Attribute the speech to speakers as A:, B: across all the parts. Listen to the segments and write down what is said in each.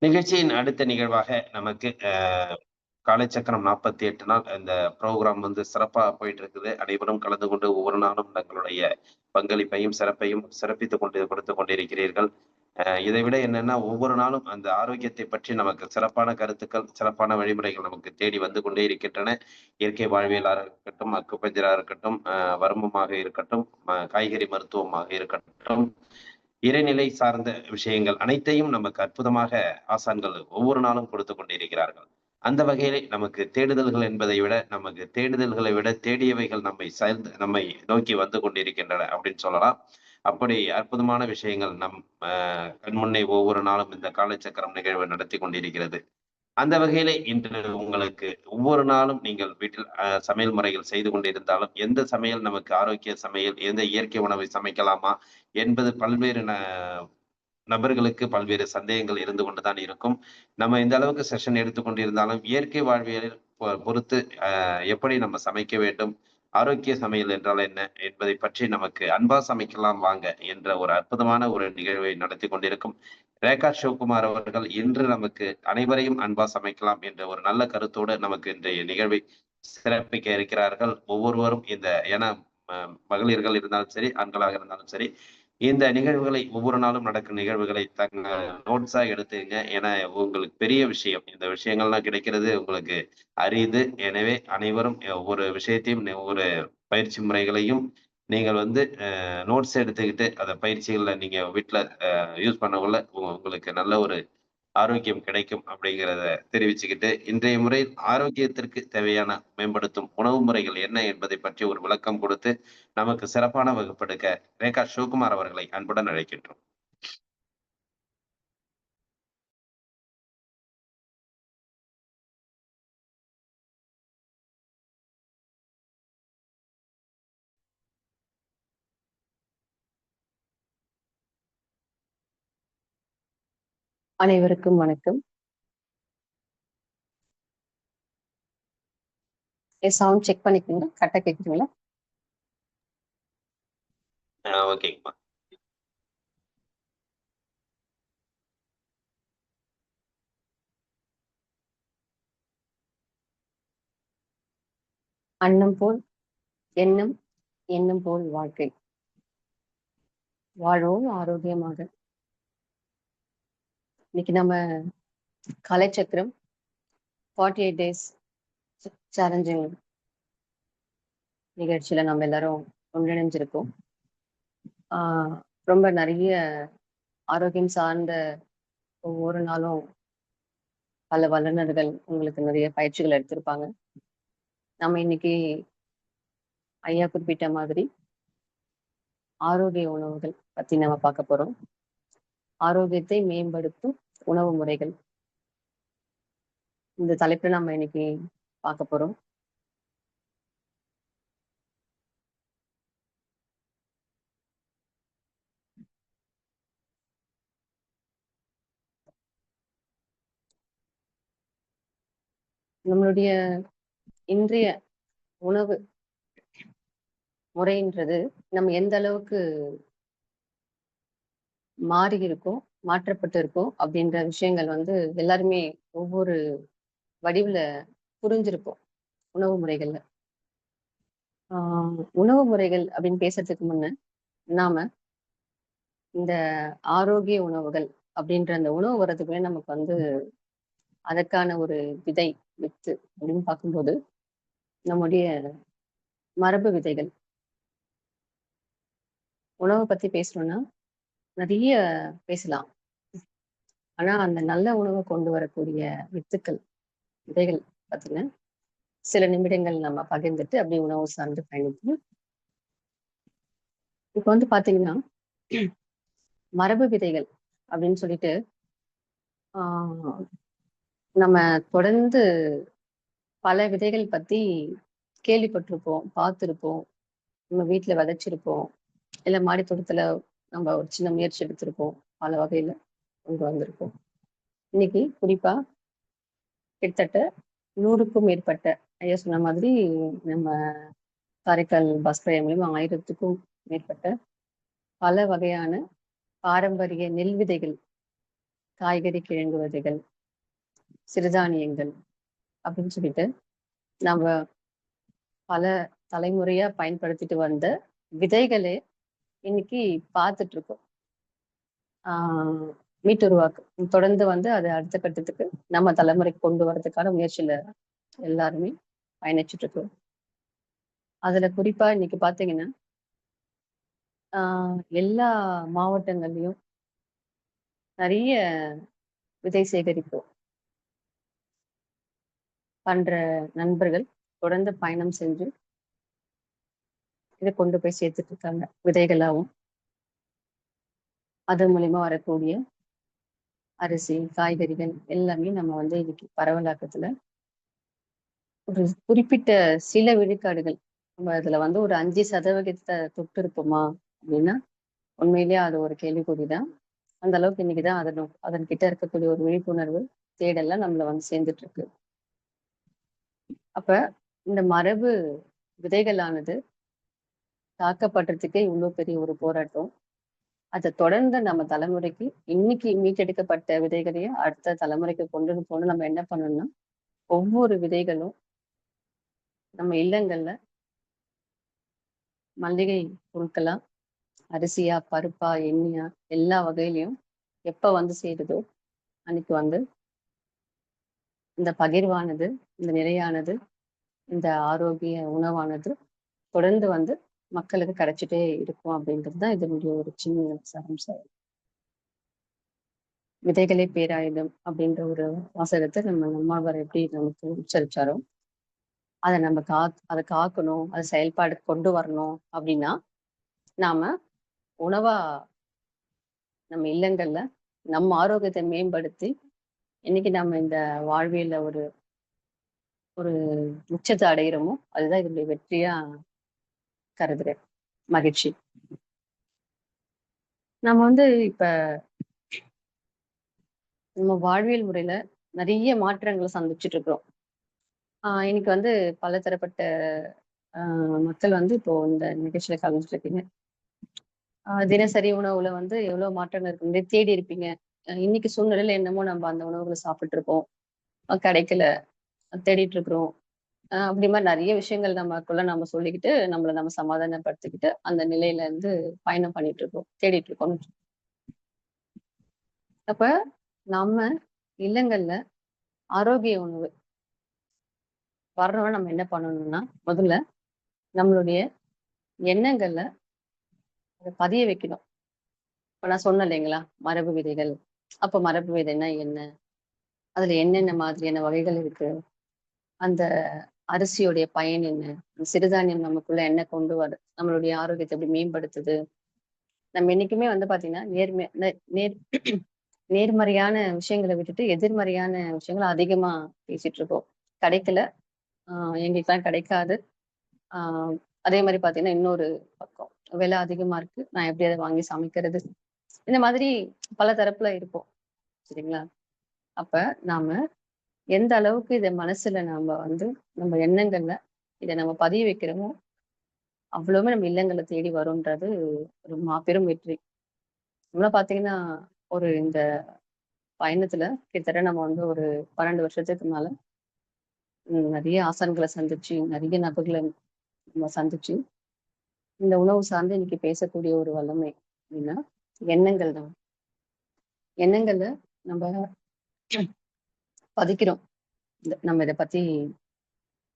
A: நிகழ்ச்சியின் அடுத்த நிகழ்வாக நமக்கு காலைச்சக்கரம் 48 நாள் இந்த ப்ரோகிராம் சிறப்பா போயிட்டு இருக்குது. அனைவரும் கலந்து கொண்டு ஒவ்வொரு நாளும் தங்களுடைய பங்களிப்பையும், சிறப்பையும் சிறப்பித்துக் கொடுத்துக் கொண்டிருக்கிறீர்கள். இதை விட என்னன்னா, ஒவ்வொரு நாளும் அந்த ஆரோக்கியத்தை பற்றி நமக்கு சிறப்பான கருத்துக்கள், சிறப்பான வழிமுறைகள் நமக்கு தேடி வந்து கொண்டே இருக்கின்றன. இயற்கை வாழ்வியலா இருக்கட்டும், அக்குபஞ்சரா இருக்கட்டும், வருமமாக இருக்கட்டும், காய்கறி மருத்துவமாக இருக்கட்டும், இறைநிலை சார்ந்த விஷயங்கள் அனைத்தையும் நமக்கு அற்புதமாக ஆசான்கள் ஒவ்வொரு நாளும் கொடுத்துக் கொண்டிருக்கிறார்கள். அந்த வகையிலே நமக்கு தேடுதல்கள் என்பதை விட, நமக்கு தேடுதல்களை விட தேடியவைகள் நம்மை நோக்கி வந்து கொண்டிருக்கின்றன அப்படின்னு சொல்லலாம். அப்படி அற்புதமான விஷயங்கள் நம் கண்முன்னே ஒவ்வொரு நாளும் இந்த காலச்சக்கரம் நிகழ்வு நடத்தி கொண்டிருக்கிறது. அந்த வகையிலே இன்று உங்களுக்கு ஒவ்வொரு நாளும் நீங்கள் வீட்டில் சமையல் முறைகள் செய்து கொண்டிருந்தாலும், எந்த சமையல் நமக்கு ஆரோக்கிய சமையல், எந்த இயற்கை உணவை சமைக்கலாமா என்பது பல்வேறு நபர்களுக்கு பல்வேறு சந்தேகங்கள் இருந்து கொண்டுதான் இருக்கும். நம்ம இந்த அளவுக்கு செஷன் எடுத்துக்கொண்டிருந்தாலும், இயற்கை வாழ்வியலில் பொறுத்து எப்படி நம்ம சமைக்க வேண்டும், ஆரோக்கிய சமையல் என்றால் என்ன என்பதை பற்றி நமக்கு அன்பா சமைக்கலாம் வாங்க என்ற ஒரு அற்புதமான ஒரு நிகழ்வை நடத்தி கொண்டிருக்கும் ரேகா சிவகுமார் அவர்கள் இன்று நமக்கு அனைவரையும் அன்பா சமைக்கலாம் என்ற ஒரு நல்ல கருத்தோடு நமக்கு இன்றைய நிகழ்வை சிறப்பிக்க இருக்கிறார்கள். ஒவ்வொருவரும் ஏன்னா மகளிர்கள் இருந்தாலும் சரி, ஆண்களாக இருந்தாலும் சரி, இந்த நிகழ்வுகளை ஒவ்வொரு நாளும் நடக்கும் நிகழ்வுகளை நோட்ஸா எடுத்துங்க. ஏன்னா உங்களுக்கு பெரிய விஷயம். இந்த விஷயங்கள்லாம் கிடைக்கிறது உங்களுக்கு அரிது. எனவே அனைவரும் ஒவ்வொரு விஷயத்தையும் ஒவ்வொரு பயிற்சி முறைகளையும் நீங்கள் நோட்ஸ் எடுத்துக்கிட்டு அந்த பயிற்சிகள்ல நீங்க வீட்ல யூஸ் பண்ணக்குள்ள உங்களுக்கு நல்ல ஒரு ஆரோக்கியம் கிடைக்கும் அப்படிங்கிறத தெரிவிச்சுக்கிட்டு, இன்றைய முறை ஆரோக்கியத்திற்கு தேவையான மேம்படுத்தும் உணவு முறைகள் என்ன என்பதை பற்றி ஒரு விளக்கம் கொடுத்து, நமக்கு சிறப்பான வகுப்பெடுக்க ரேகா சிவகுமார் அவர்களை அன்புடன் அழைக்கின்றோம்.
B: அனைவருக்கும் வணக்கம். சவுண்ட் செக் பண்ணிக்கோங்க. கரெக்டா கேக்குதுங்களா?
A: ஓகேங்கம்மா.
B: அன்னம் போல் எண்ணம், எண்ணம் போல் வாழ்க்கை. வாழ்வோம் ஆரோக்கியமாக. இன்னைக்கு நம்ம கலைச்சக்கரம் 48 டேஸ் சேலஞ்சிங் நிகழ்ச்சியில நம்ம எல்லாரும் ஒன்றிணைஞ்சிருக்கோம். ரொம்ப நிறைய ஆரோக்கியம் சார்ந்த ஒவ்வொரு நாளும் பல வல்லுநர்கள் உங்களுக்கு நிறைய பயிற்சிகள் எடுத்திருப்பாங்க. நம்ம இன்னைக்கு ஐயா குறிப்பிட்ட மாதிரி ஆரோக்கிய உணவுகள் பத்தி நம்ம பார்க்க போறோம். ஆரோக்கியத்தை மேம்படுத்தும் உணவு முறைகள், இந்த தலைப்புல நம்ம இன்னைக்கு பார்க்க போறோம். நம்மளுடைய இன்றைய உணவு முறைன்றது நம்ம எந்த அளவுக்கு மாறி இருக்கோம், மாற்றப்பட்டு இருக்கோம் அப்படின்ற விஷயங்கள் எல்லாருமே ஒவ்வொரு வடிவுல புரிஞ்சிருப்போம் உணவு முறைகள்ல. உணவு முறைகள் அப்படின்னு பேசுறதுக்கு முன்ன நாம இந்த ஆரோக்கிய உணவுகள் அப்படின்ற அந்த உணவு வர்றதுக்குள்ளே நமக்கு அதற்கான ஒரு விதை வித்து அப்படின்னு பார்க்கும்போது நம்முடைய மரபு விதைகள். உணவை பத்தி பேசணும்னா நிறைய பேசலாம். ஆனா அந்த நல்ல உணவை கொண்டு வரக்கூடிய வித்துக்கள், விதைகள் பத்தின சில நிமிடங்கள் நம்ம பகிர்ந்துட்டு அப்படி உணவு சார்ந்து பயணிக்கணும். இப்ப பாத்தீங்கன்னா மரபு விதைகள் அப்படின்னு சொல்லிட்டு நம்ம தொடர்ந்து பல விதைகள் பத்தி கேள்விப்பட்டிருப்போம், பார்த்திருப்போம், நம்ம வீட்டுல விதைச்சிருப்போம், இல்ல மாடி தோட்டத்துல நம்ம ஒரு சின்ன முயற்சி எடுத்திருப்போம், பல வகையில கொண்டு வந்திருப்போம். இன்னைக்கு குறிப்பா கிட்டத்தட்ட 100க்கும் மேற்பட்ட, ஐயா சொன்ன மாதிரி நம்ம காரைக்கால் பஸ் மூலியமா 1000க்கும் மேற்பட்ட பல வகையான பாரம்பரிய நெல் விதைகள் காய்கறி கிழங்கு வகைகள், சிறுதானியங்கள் அப்படின்னு சொல்லிட்டு நம்ம பல தலைமுறையா பயன்படுத்திட்டு வந்த விதைகளே இன்னைக்கு பார்த்துட்டு இருக்கோம். மீட்டுருவாக்கு தொடர்ந்து வந்து அது அடுத்த கட்டத்துக்கு நம்ம தலைமுறைக்கு கொண்டு வரதுக்கான முயற்சியில எல்லாருமே பயணிச்சுட்டு இருக்கோம். அதுல குறிப்பா இன்னைக்கு பாத்தீங்கன்னா எல்லா மாவட்டங்கள்லயும் நிறைய விதை சேகரிப்பு பண்ற நண்பர்கள் தொடர்ந்து பயணம் செஞ்சு இதை கொண்டு போய் சேர்த்துட்டு இருக்காங்க விதைகளாகவும். அது மூலியமா வரக்கூடிய அரிசி, காய்கறிகள் எல்லாமே நம்ம வந்து இன்னைக்கு பரவலாக்கத்துல ஒரு குறிப்பிட்ட சில விழுக்காடுகள் நம்ம அதுல வந்து ஒரு 5% தொட்டு இருப்போமா அப்படின்னா உண்மையிலேயே அது ஒரு கேள்விக்குறிதான். அந்த அளவுக்கு இன்னைக்குதான் அதன் கிட்ட இருக்கக்கூடிய ஒரு விழிப்புணர்வு தேடல்லாம் நம்மள வந்து சேர்ந்துட்டு இருக்கு. அப்ப இந்த மரபு விதைகளானது காக்கப்படுறதுக்கே இவ்வளவு பெரிய ஒரு போராட்டம். அதை தொடர்ந்து நம்ம தலைமுறைக்கு இன்னைக்கு மீட்டெடுக்கப்பட்ட விதைகளையும் அடுத்த தலைமுறைக்கு கொண்டு போகணும். நம்ம என்ன பண்ணணும்னா ஒவ்வொரு விதைகளும் நம்ம இல்லங்கள்ல மல்லிகை பொருட்களா, அரிசியா, பருப்பா, எண்ணெயா எல்லா வகையிலையும் எப்ப வந்து சேருதோ அன்னைக்கு வந்து இந்த பகிர்வானது, இந்த நிலையானது, இந்த ஆரோக்கிய உணவானது தொடர்ந்து வந்து மக்களுக்கு கிடைச்சிட்டே இருக்கும் அப்படின்றது தான் இதனுடைய ஒரு சின்ன சாராம்சம். விதைகளே பேராயுதம் அப்படின்ற ஒரு வாசகத்தை நம்ம நம்மாழ்வார் எப்படி நமக்கு உச்சரிச்சாரோ அதை நம்ம அதை காக்கணும், அதை செயல்பாடு கொண்டு வரணும் அப்படின்னா நாம உணவா நம்ம இல்லங்கள்ல நம்ம ஆரோக்கியத்தை மேம்படுத்தி இன்னைக்கு நம்ம இந்த வாழ்வியல்ல ஒரு ஒரு உச்சத்தை அடைகிறோமோ அதுதான் இதனுடைய வெற்றியா கருதுறேன். மகிழ்ச்சி. நம்ம வந்து இப்ப நம்ம வாழ்வியல் முறையில நிறைய மாற்றங்களை சந்திச்சுட்டு இருக்கிறோம். இன்னைக்கு வந்து பல தரப்பட்ட மக்கள் வந்து இப்போ இந்த நிகழ்ச்சியில கலந்துட்டு இருக்கீங்க. தினசரி உணவுல வந்து எவ்வளவு மாற்றங்கள் இருக்கு தேடி இருப்பீங்க. இன்னைக்கு சூழ்நிலையில என்னமோ நம்ம அந்த உணவுகளை சாப்பிட்டு இருக்கோம், கிடைக்கல, தேடிட்டு இருக்கிறோம். அப்படி மாதிரி நிறைய விஷயங்கள் நமக்குள்ள நம்ம சொல்லிக்கிட்டு நம்மளை நம்ம சமாதானப்படுத்திக்கிட்டு அந்த நிலையில இருந்து பயணம் பண்ணிட்டு இருக்கோம், தேடிட்டு இருக்கோம். அப்ப நம்ம இல்லங்கள்ல ஆரோக்கிய உணவு வரணும்னா நம்ம என்ன பண்ணணும்னா முதல்ல நம்மளுடைய எண்ணங்கள்ல அதை பதிய வைக்கணும். இப்ப நான் சொன்னேன் இல்லைங்களா மரபு விதைகள். அப்ப மரபு விதைன்னா என்ன, அதுல என்னென்ன மாதிரியான வகைகள் இருக்கு, அந்த அரிசியோடைய பயன் என்ன, சிறுதானியம் நமக்குள்ள என்ன கொண்டு வரும், நம்மளுடைய ஆரோக்கியத்தை எப்படி மேம்படுத்துது. நம்ம என்னைக்குமே வந்து பாத்தீங்கன்னா நேர்மறையான விஷயங்களை விட்டுட்டு எதிர்மறையான விஷயங்களை அதிகமா பேசிட்டு இருக்கோம். கிடைக்கல, எங்களுக்கெல்லாம் கிடைக்காது. அதே மாதிரி பாத்தீங்கன்னா இன்னொரு பக்கம் விலை அதிகமா இருக்கு, நான் எப்படி அதை வாங்கி சமைக்கிறது, இந்த மாதிரி பல தரப்புல இருக்கும். சரிங்களா? அப்ப நாம எந்த அளவுக்கு இதை மனசுல நாம வந்து நம்ம எண்ணங்கள்ல இதை நம்ம பதிய வைக்கிறோமோ அவ்வளவுமே நம்ம இல்லங்களை தேடி வரும்ன்றது ஒரு மாபெரும் வெற்றி. நம்மள பாத்தீங்கன்னா ஒரு இந்த பயணத்துல கிட்டத்தட்ட நம்ம வந்து ஒரு 12 வருஷத்துக்கு மேல நிறைய ஆசான்களை சந்திச்சு நிறைய நபர்களை நம்ம சந்திச்சு இந்த உணவு சார்ந்து இன்னைக்கு பேசக்கூடிய ஒரு வல்லமை அப்படின்னா எண்ணங்கள் தான். எண்ணங்கள்ல நம்ம பதிக்கிறோம், நம்ம இதை பத்தி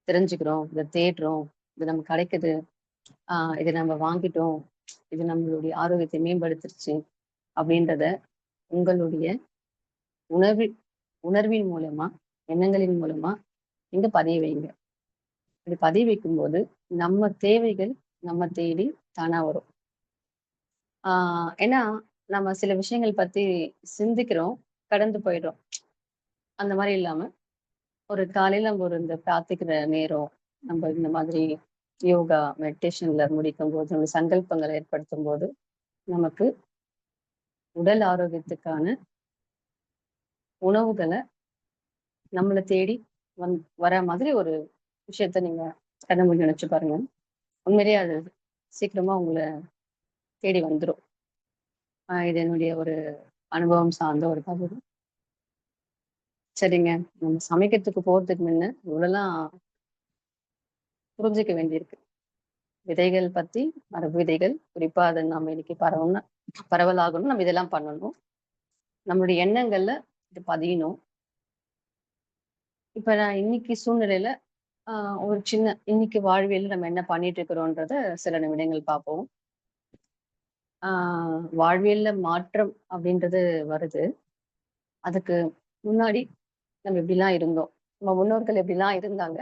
B: தெரிஞ்சுக்கிறோம், இதை தேடுறோம், இது நம்ம கிடைக்குது, இதை நம்ம வாங்கிட்டோம், இது நம்மளுடைய ஆரோக்கியத்தை மேம்படுத்திருச்சு அப்படின்றத உங்களுடைய உணர்வின் மூலமா, எண்ணங்களின் மூலமா நீங்க பதிய வைங்க. இப்படி பதிய வைக்கும்போது நம்ம தேவைகள் நம்ம தேடி தானா வரும். ஏன்னா நம்ம சில விஷயங்கள் பத்தி சிந்திக்கிறோம், கடந்து போயிடுறோம். அந்த மாதிரி இல்லாம ஒரு காலையில நம்ம ஒரு இந்த பிரார்த்திக்கிற நேரம், நம்ம இந்த மாதிரி யோகா மெடிடேஷன்ல முடிக்கும் போது நம்ம சங்கல்பங்களை ஏற்படுத்தும் போது நமக்கு உடல் ஆரோக்கியத்துக்கான உணவுகளை நம்மளை தேடி வர மாதிரி ஒரு விஷயத்த நீங்க கண்ண மூடி நினைச்சு பாருங்க. உண்மையிலேயே அது சீக்கிரமா உங்களை தேடி வந்துடும். இது என்னுடைய ஒரு அனுபவம் சார்ந்த ஒரு பகுதி. சரிங்க. நம்ம சமைக்கிறதுக்கு போறதுக்கு முன்ன இவ்வளோலாம் புரிஞ்சுக்க வேண்டியிருக்கு. விதைகள் பத்தி, மரபு விதைகள், குறிப்பா அது நம்ம இன்னைக்கு பரவலாகணும். நம்ம இதெல்லாம் பண்ணணும். நம்மளுடைய எண்ணங்கள்ல இது பதியணும். இப்ப நான் இன்னைக்கு சூழ்நிலையில ஆ ஒரு சின்ன இன்னைக்கு வாழ்வியல்ல நம்ம என்ன பண்ணிட்டு இருக்கிறோன்றத சில நிமிடங்கள் பார்ப்போம். ஆ வாழ்வியல்ல மாற்றம் அப்படின்றது வருது. அதுக்கு முன்னாடி நம்ம எப்படிலாம் இருந்தோம்? நம்ம முன்னோர்கள் எப்படிலாம் இருந்தாங்க?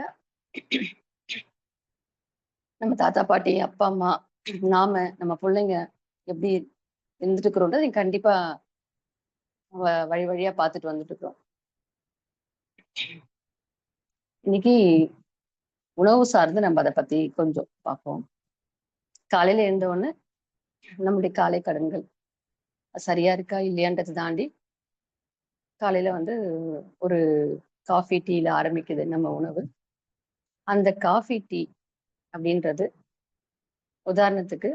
B: நம்ம தாத்தா, பாட்டி, அப்பா, அம்மா, நாம, நம்ம புள்ளைங்க எப்படி இருந்துட்டு இருக்கிறோன்றத நீங்க கண்டிப்பா வழி வழியா பார்த்துட்டு வந்துட்டு இருக்கிறோம். இன்னைக்கு உணவு சார்ந்து நம்ம அத பத்தி கொஞ்சம் பார்ப்போம். காலையில எழுந்த உடனே நம்முடைய காலை கடன்கள் சரியா இருக்கா இல்லையான்றத தாண்டி காலையில வந்து ஒரு காஃபி, டீல ஆரம்பிக்குது நம்ம உணவு. அந்த காஃபி, டீ அப்படின்றது உதாரணத்துக்கு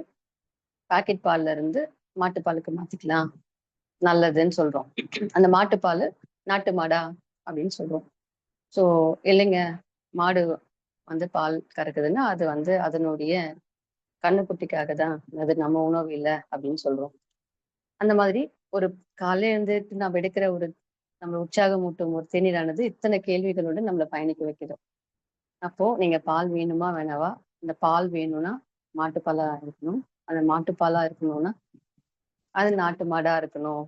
B: பாக்கெட் பால்ல இருந்து மாட்டுப்பாலுக்கு மாத்திக்கலாம். நல்லதுன்னு சொல்றோம். அந்த மாட்டுப்பாலு நாட்டு மாடா அப்படின்னு சொல்றோம். ஸோ இல்லைங்க, மாடு வந்து பால் கறக்குதுன்னா, அது வந்து அதனுடைய கன்னுக்குட்டிக்காக தான். அது நம்ம உணவு இல்ல அப்படின்னு சொல்றோம். அந்த மாதிரி ஒரு காலையில எழுந்துட்டு நம்ம எடுக்கிற ஒரு நம்மள உற்சாகமூட்டும் ஒரு தேநீரானது இத்தனை கேள்விகளோட நம்மள பயணிக்க வைக்குது. அப்போ நீங்க பால் வேணுமா வேணாவா? இந்த பால் வேணும்னா மாட்டுப்பாலா இருக்கணும். அந்த மாட்டுப்பாலா இருக்கணும்னா, அது நாட்டு மாடா இருக்கணும்.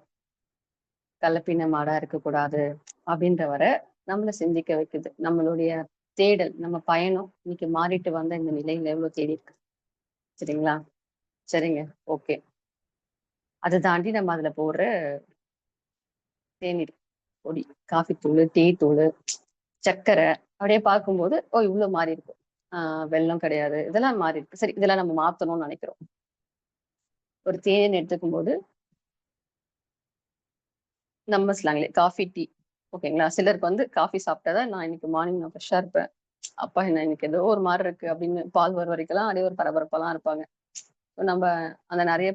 B: கலப்பின மாடா இருக்கக்கூடாது. அப்படின்ற வர நம்மள சிந்திக்க வைக்குது. நம்மளுடைய தேடல், நம்ம பயணம் இன்னைக்கு மாறிட்டு வந்த இந்த நிலையில எவ்வளவு தேடி இருக்கு. சரிங்களா? சரிங்க. ஓகே. அத தாண்டி நம்ம அதுல போடுற தேநீர் பொடி, காஃபி தூளு, டீ தூளு, சர்க்கரை அப்படியே பார்க்கும்போது, ஓ! இவ்ளோ மாறி இருக்கு. ஆ வெல்லம் கிடையாது. இதெல்லாம் மாறி இருக்கு. சரி, இதெல்லாம் நம்ம மாத்தணும்னு நெனைக்கிறோம். ஒரு தேன் எடுத்துக்கும்போது, நம்ம ஸ்லாங்ல காஃபி, டீ ஓகேங்களா? சிலருக்கு வந்து காஃபி சாப்பிட்டா தான் நான் இன்னைக்கு மார்னிங் நான் ஃப்ரெஷ்ஷா இருப்பேன். அப்பா என்ன இன்னைக்கு ஏதோ ஒரு மாரி இருக்கு அப்படின்னு பால் வர வரைக்கும்லாம் அப்படியே ஒரு பரபரப்பாலாம் இருப்பாங்க. நம்ம அந்த நெறைய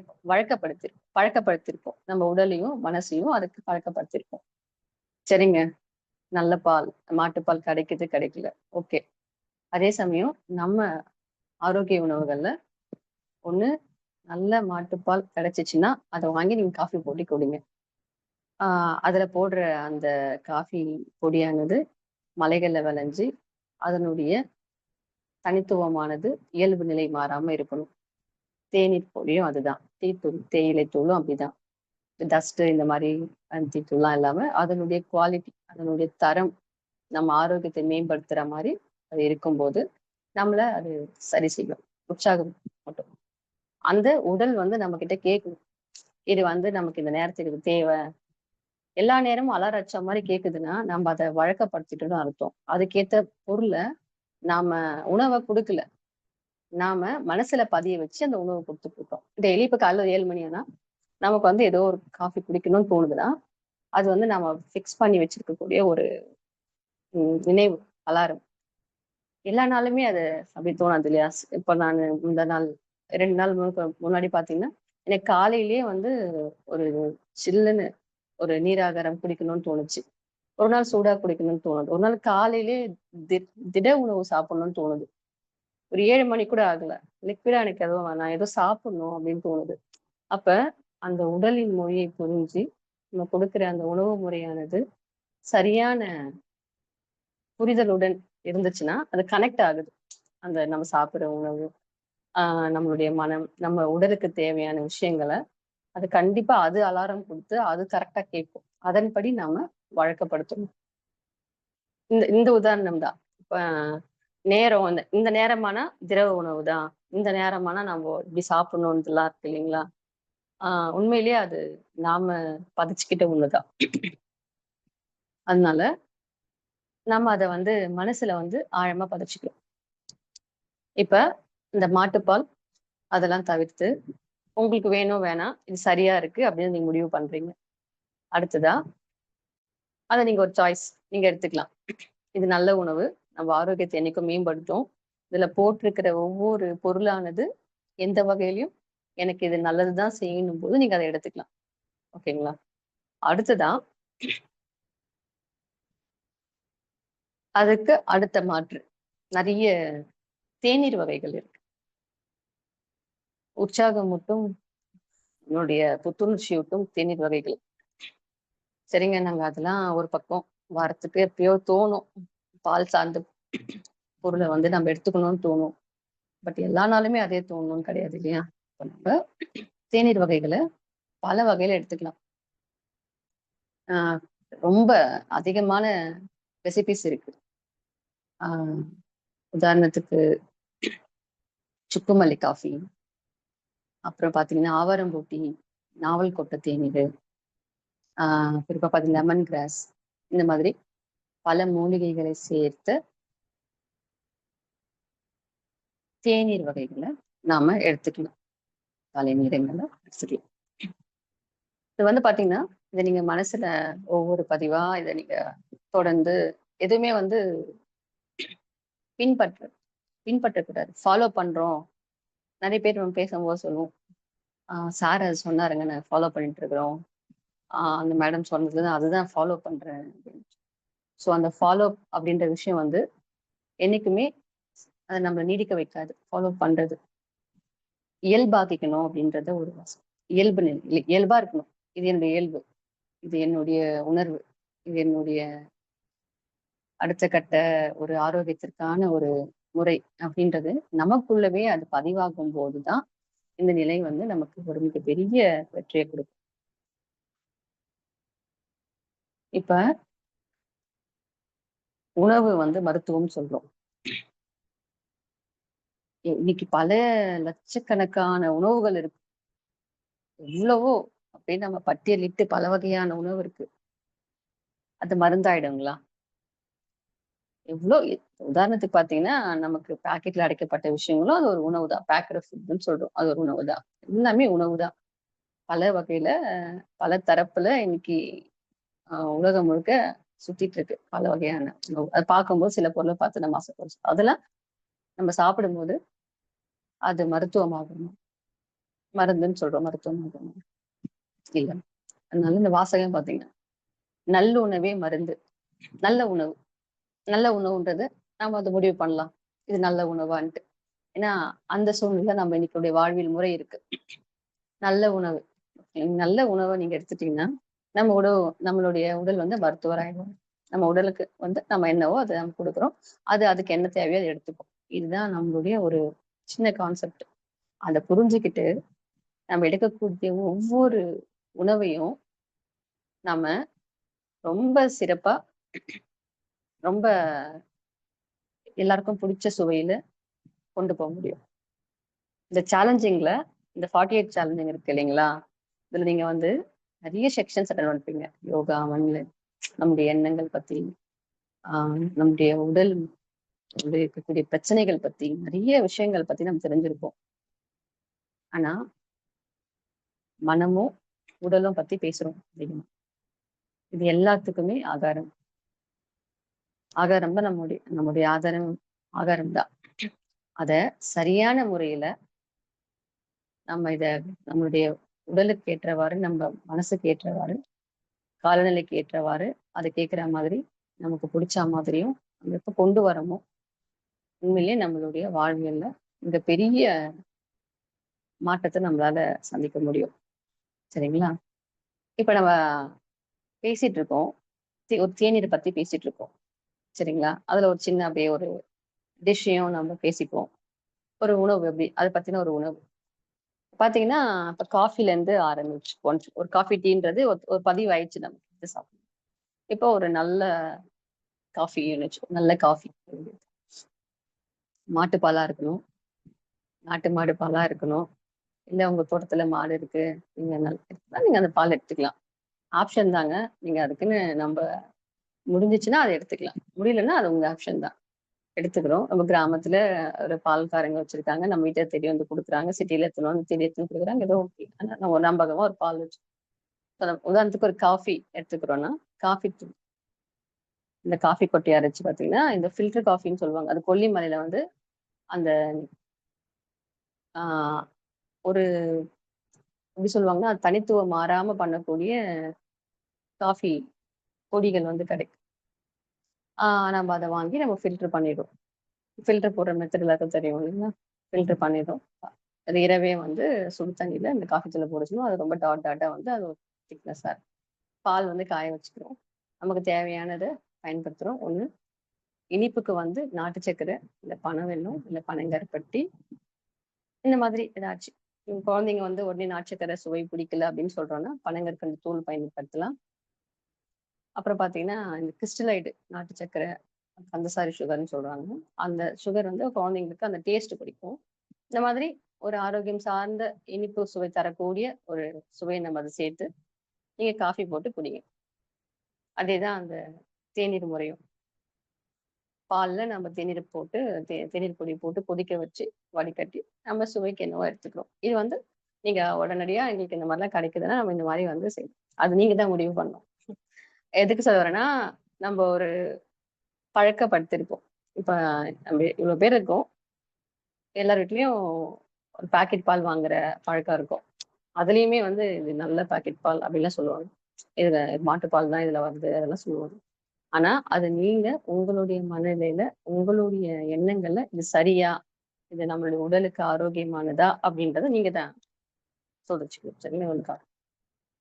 B: பழக்கப்படுத்தியிருப்போம். நம்ம உடலையும், மனசையும் அதுக்கு பழக்கப்படுத்தியிருப்போம். சரிங்க. நல்ல பால், மாட்டுப்பால் கிடைக்குது, கிடைக்கல. ஓகே. அதே சமயம் நம்ம ஆரோக்கிய உணவுகள்ல ஒண்ணு நல்ல மாட்டுப்பால் கிடைச்சுச்சுன்னா, அத வாங்கி நீங்க காஃபி போட்டு குடிங்க. ஆ அதுல போடுற அந்த காஃபி பொடியானது மலைகள்ல விளைஞ்சு, அதனுடைய தனித்துவமானது இயல்பு நிலை மாறாம இருக்கணும். தேநீர் பொடியும் அதுதான். டீ தூள், தேயிலை தூளும் அப்படிதான். டஸ்ட் இந்த மாரி டீ தூள்லாம் இல்லாம, அதனுடைய குவாலிட்டி, அதனுடைய தரம், நம்ம ஆரோக்கியத்தை மேம்படுத்துற மாரி அது இருக்கும்போது, நம்மள அது சரி செய்யும். உற்சாகம் மட்டும். அந்த உடல் வந்து நம்மகிட்ட கேட்கும். இது வந்து நமக்கு இந்த நேரத்துக்கு இது தேவை. எல்லா நேரமும் அலாரம் அடிச்ச மாரி கேக்குதுன்னா, நம்ம அத வழக்கப்படுத்திட்டோம்னு அர்த்தம். அதுக்கேத்த பொருள நாம உணவ குடுக்கல. நாம மனசுல பதிய வச்சு அந்த உணவ குடுத்துட்டு இருக்கோம். டெய்லி இப்ப காலைல 7 மணி ஆனா, நமக்கு வந்து ஏதோ ஒரு காஃபி குடிக்கணும்னு தோணுதுன்னா, அது வந்து நாம ஃபிக்ஸ் பண்ணி வச்சிருக்கக்கூடிய ஒரு நினைவு அலாரம். எல்லா நாளுமே அது அப்படி தோணாது இல்லையா? இப்ப நானு முந்தா நாள் 2 நாள் முன்னாடி பார்த்தீங்கன்னா, எனக்கு காலையிலேயே வந்து ஒரு சில்லுன்னு ஒரு நீராகாரம் குடிக்கணும்னு தோணுச்சு. ஒரு நாள் சூடா குடிக்கணும்னு தோணுது. ஒரு நாள் காலையிலேயே திட உணவு சாப்பிடணும்னு தோணுது. ஒரு 7 மணி கூட ஆகல. லிக்விடா எனக்கு எதுவும் வேணாம். ஏதோ சாப்பிடணும் அப்படின்னு தோணுது. அப்ப அந்த உடலின் மொழியை புரிஞ்சு, நம்ம கொடுக்கிற அந்த உணவு முறையானது சரியான புரிதலுடன் இருந்துச்சுன்னா, அது கனெக்ட் ஆகுது. அந்த நம்ம சாப்பிடுற உணவு, ஆ நம்மளுடைய மனம், நம்ம உடலுக்கு தேவையான விஷயங்கள, அது கண்டிப்பா அது அலாரம் குடுத்து, அது கரெக்ட்டா கேட்கும். அதன்படி நாம வழக்கப்படுத்தணும். இந்த இந்த உதாரணம் தான். இப்ப நேரம் இந்த இந்த நேரமானா திரவ உணவு தான். இந்த நேரமானா நம்ப இப்படி சாப்பிடணும்ன்ட்டுலாம் இருக்கு இல்லைங்களா? ஆ உண்மையிலேயே அது நாம பதிச்சுக்கிட்ட ஒண்ணுதான். அதனால நம்ம அத வந்து மனசுல வந்து ஆழமா பதிச்சுக்கிறோம். இப்ப இந்த மாட்டுப்பால் அதெல்லாம் தவிர்த்து, உங்களுக்கு வேணும், வேணாம். இது சரியா இருக்கு அப்படின்னு நீங்க முடிவு பண்றீங்க. அடுத்ததா, அத நீங்க ஒரு சாய்ஸ் நீங்க எடுத்துக்கலாம். இது நல்ல உணவு. நம்ம ஆரோக்கியத்தை என்னைக்கும் மேம்படுத்தும். இதுல போட்டிருக்கிற ஒவ்வொரு பொருளானது எந்த வகையிலயும் எனக்கு இது நல்லது தான் செய்யணும் போது நீங்க அத எடுத்துக்கலாம். ஓகேங்களா? அடுத்ததா அதுக்கு அடுத்த மாற்று நிறைய தேநீர் வகைகள் இருக்கு. உற்சாகமூட்டும், நம்மளுடைய புத்துணர்ச்சியூட்டும் தேநீர் வகைகள். சரிங்க, நாங்க அதெல்லாம் ஒரு பக்கம் வாரத்துக்கு எப்பயோ தோணும். பால் சார்ந்த பொருளை வந்து நம்ம எடுத்துக்கணும்னு தோணும். பட் எல்லா நாளுமே அதே தோணணும்னு கிடையாது இல்லையா? இப்ப நம்ம தேநீர் வகைகளை பல வகையில எடுத்துக்கலாம். ஆஹ் ரொம்ப அதிகமான ரெசிபிஸ் இருக்கு. ஆஹ் உதாரணத்துக்கு சுக்குமல்லி காஃபி, அப்புறம் பாத்தீங்கன்னா ஆவாரம்பூட்டி, நாவல் கொட்டை தேநீர், குறிப்பா பாத்தீங்கன்னா லெமன் கிராஸ், இந்த மாதிரி பல மூலிகைகளை சேர்த்த தேநீர் வகைகளை நாம எடுத்துக்கலாம். காலை நேரங்கள்ல எடுத்துக்கலாம். இது வந்து பாத்தீங்கன்னா, இதை நீங்க மனசுல ஒவ்வொரு பதிவா இதை நீங்க தொடர்ந்து எதுவுமே வந்து பின்பற்ற பின்பற்றக்கூடாது. ஃபாலோ பண்றோம். நிறைய பேர் நம்ம பேசும்போது சொல்லுவோம், சார் அது சொன்னாருங்க, நான் ஃபாலோ பண்ணிட்டு இருக்கிறோம். அந்த மேடம் சொன்னது அதுதான் ஃபாலோ பண்றேன் அப்படின்னு. ஸோ அந்த ஃபாலோ அப்படின்ற விஷயம் வந்து என்னைக்குமே அதை நம்ம நீடிக்க வைக்காது. ஃபாலோ பண்றது இயல்பாக்கிக்கணும் அப்படின்றத ஒரு வாசம். இயல்பு நிலை, இயல்பா இருக்கணும். இது என்னுடைய இயல்பு, இது என்னுடைய உணர்வு, இது என்னுடைய அடுத்த கட்ட ஒரு ஆரோக்கியத்திற்கான ஒரு முறை அப்படின்றது நமக்குள்ளவே அது பதிவாகும் போதுதான் இந்த நிலை வந்து நமக்கு ஒரு மிகப்பெரிய வெற்றியை கொடுக்கும். இப்ப உணவு வந்து மருத்துவம் சொல்றோம். இன்னைக்கு பல லட்சக்கணக்கான உணவுகள் இருக்கு. எவ்வளவோ அப்படின்னு நம்ம பட்டியலிட்டு பல வகையான உணவு இருக்கு. அது மருந்தாயிடுங்களா? எவ்வளோ உதாரணத்துக்கு பாத்தீங்கன்னா, நமக்கு பாக்கெட்ல அடைக்கப்பட்ட விஷயங்களும் அது ஒரு உணவு தான். பேக்கடு ஃபுட்னு சொல்றோம், அது ஒரு உணவு தான். எல்லாமே உணவு தான். பல வகையில பல தரப்புல இன்னைக்கு உலகம் முழுக்க சுத்திட்டு இருக்கு பல வகையான உணவு. அதை பார்க்கும்போது சில பொருளை பார்த்து நம்ம ஆசைப்படுறோம். அதெல்லாம் நம்ம சாப்பிடும்போது அது மருத்துவமாகணும், மருந்துன்னு சொல்றோம், மருத்துவமாகணும் இல்ல. அதனால இந்த வாசகம் பாத்தீங்கன்னா, நல்லுணவே மருந்து. நல்ல உணவு, நல்ல உணவுன்றது நாம அதை முடிவு பண்ணலாம், இது நல்ல உணவான்ட்டு. ஏன்னா அந்த சூழ்நிலை நம்ம இன்னைக்கு வாழ்வியல் முறை இருக்கு. நல்ல உணவு, நல்ல உணவை நீங்க எடுத்துட்டீங்கன்னா நம்ம நம்மளுடைய உடல் வந்து மருத்துவராயிடும். நம்ம உடலுக்கு வந்து நம்ம என்னவோ அதை நம்ம கொடுக்குறோம், அது அதுக்கு என்ன தேவையோ அதை எடுத்துப்போம். இதுதான் நம்மளுடைய ஒரு சின்ன கான்செப்ட். அதை புரிஞ்சுக்கிட்டு நம்ம எடுக்கக்கூடிய ஒவ்வொரு உணவையும் நம்ம ரொம்ப சிறப்பா, ரொம்ப எல்லாருக்கும் பிடிச்ச சுவையில கொண்டு போக முடியும். இந்த சேலஞ்சிங்ல, இந்த 48 சேலஞ்சிங் இருக்கு இல்லைங்களா? இதுல நீங்க வந்து நிறைய செக்ஷன்ஸ் அட்டன் பண்ணிருப்பீங்க. யோகா, மண்ணில் நம்முடைய எண்ணங்கள் பத்தி, நம்முடைய உடல் இருக்கக்கூடிய பிரச்சனைகள் பத்தி, நிறைய விஷயங்கள் பத்தி நம்ம தெரிஞ்சிருப்போம். ஆனா மனமும் உடலும் பத்தி பேசுறோம் அதிகமா. இது எல்லாத்துக்குமே ஆதாரம், ஆகாரம் தான் நம்முடைய ஆகாரம் தான். அத சரியான முறையில நம்ம நம்மளுடைய உடலுக்கு ஏற்றவாறு, நம்ம மனசுக்கு ஏற்றவாறு, காலநிலைக்கு ஏற்றவாறு, அதை கேட்கிற மாதிரி, நமக்கு பிடிச்ச மாதிரியும் நம்ம எப்ப கொண்டு வரமோ, உண்மையிலேயே நம்மளுடைய வாழ்வியல்ல இந்த பெரிய மாற்றத்தை நம்மளால சந்திக்க முடியும். சரிங்களா? இப்ப நம்ம பேசிட்டு இருக்கோம், ஒரு தேநீர் பத்தி பேசிட்டு இருக்கோம். சரிங்களா? அதுல ஒரு சின்ன அப்படியே ஒரு டிஷ்ஷையும் நம்ம பேசிப்போம். ஒரு உணவு எப்படி அதை பத்தின ஒரு உணவு பாத்தீங்கன்னா, இப்ப காஃபில இருந்து ஆரம்பிச்சு ஒரு காஃபி டீன்றது ஒரு பதிவு ஆயிடுச்சு நமக்கு சாப்பிடணும். இப்போ ஒரு நல்ல காஃபி நல்ல காஃபி மாட்டுப்பாலா இருக்கணும், நாட்டு மாடு பாலா இருக்கணும். இல்ல உங்க தோட்டத்துல மாடு இருக்கு, நீங்க அந்த பால் எடுத்துக்கலாம். ஆப்ஷன் தாங்க. நீங்க அதுக்குன்னு நம்ம முடிஞ்சிச்சுன்னா அதை எடுத்துக்கலாம், முடியலன்னா அது உங்க ஆப்ஷன் தான். எடுத்துக்கிறோம். நம்ம கிராமத்துல ஒரு பால்காரங்க வச்சிருக்காங்க, நம்ம வீட்டை தேடி வந்து கொடுக்குறாங்க. சிட்டில தேடி எடுத்துன்னு கொடுக்குறாங்க, ஏதோ ஓகே. ஆனா நம்ம ஒரு நம்பகமா ஒரு பால் வச்சு, உதாரணத்துக்கு ஒரு காஃபி எடுத்துக்கிறோம்னா, காஃபி தூள், இந்த காஃபி கொட்டையை அரைச்சு பாத்தீங்கன்னா இந்த ஃபில்டர் காஃபின்னு சொல்லுவாங்க. அது கொல்லிமலையில வந்து அந்த ஆஹ் ஒரு எப்படி சொல்லுவாங்கன்னா, அது தனித்துவம் மாறாம பண்ணக்கூடிய காஃபி பொடிகள் வந்து கிடைக்கும். நம்ம அதை வாங்கி நம்ம ஃபில்டர் பண்ணிடுவோம். ஃபில்டர் போடுற மெத்தட் எல்லாருக்கும் தெரியும் இல்லைங்களா? ஃபில்டர் பண்ணிடுவோம். அது இரவே வந்து சுடு தண்ணியில இந்த காஃபி தூள போட்டுச்சுன்னா அது ரொம்ப டாட்டா வந்து அது ஒரு திக்னஸா இருக்கும். பால் வந்து காய வச்சுக்கிறோம். நமக்கு தேவையானதை பயன்படுத்துறோம். ஒண்ணு இனிப்புக்கு வந்து நாட்டு சர்க்கரை, இல்ல பனவெல்லம், இல்ல பனங்கருப்பட்டி இந்த மாதிரி ஏதாச்சும். குழந்தைங்க வந்து உடனே நாட்டு சர்க்கரை சுவை பிடிக்கல அப்படின்னு சொல்றோம்னா பனங்கற்கண்டு தூள் பயன்படுத்தலாம். அப்புறம் பார்த்தீங்கன்னா, இந்த கிறிஸ்டலைடு நாட்டு சர்க்கரை, பஞ்சசாரி சுகர்ன்னு சொல்றாங்க. அந்த சுகர் வந்து குழந்தைங்களுக்கு அந்த டேஸ்ட் பிடிக்கும். இந்த மாதிரி ஒரு ஆரோக்கியம் சார்ந்த இனிப்பு சுவை தரக்கூடிய ஒரு சுவையை நம்ம அதை சேர்த்து நீங்க காஃபி போட்டு குடிங்க. அதேதான் அந்த தேநீர் முறையும். பால்ல நம்ம தேநீர் போட்டு தேநீர் பொடி போட்டு கொதிக்க வச்சு வடிகட்டி நம்ம சுவைக்கு என்னவோ எடுத்துக்கிறோம். இது வந்து நீங்க உடனடியா எங்களுக்கு இந்த மாதிரிலாம் கிடைக்குதுன்னா நம்ம இந்த மாதிரி வந்து செய்யணும். அது நீங்க தான் முடிவு பண்ணணும். எதுக்கு சொல்ல வரேன்னா, நம்ம ஒரு பழக்கப்படுத்திருப்போம். இப்ப நம்ம இவ்வளவு பேர் இருக்கோம். எல்லார் வீட்லயும் ஒரு பாக்கெட் பால் வாங்குற பழக்கம் இருக்கும். அதுலயுமே வந்து இது நல்ல பாக்கெட் பால் அப்படின்லாம் சொல்லுவாங்க. இதுல மாட்டுப்பால் தான் இதுல வருது அதெல்லாம் சொல்லுவாங்க. ஆனா அது நீங்க உங்களுடைய மனநிலையில உங்களுடைய எண்ணங்கள்ல இது சரியா, இது நம்மளுடைய உடலுக்கு ஆரோக்கியமானதா அப்படின்றத நீங்க தான் சோதிச்சுக்கணும். சரிங்களா?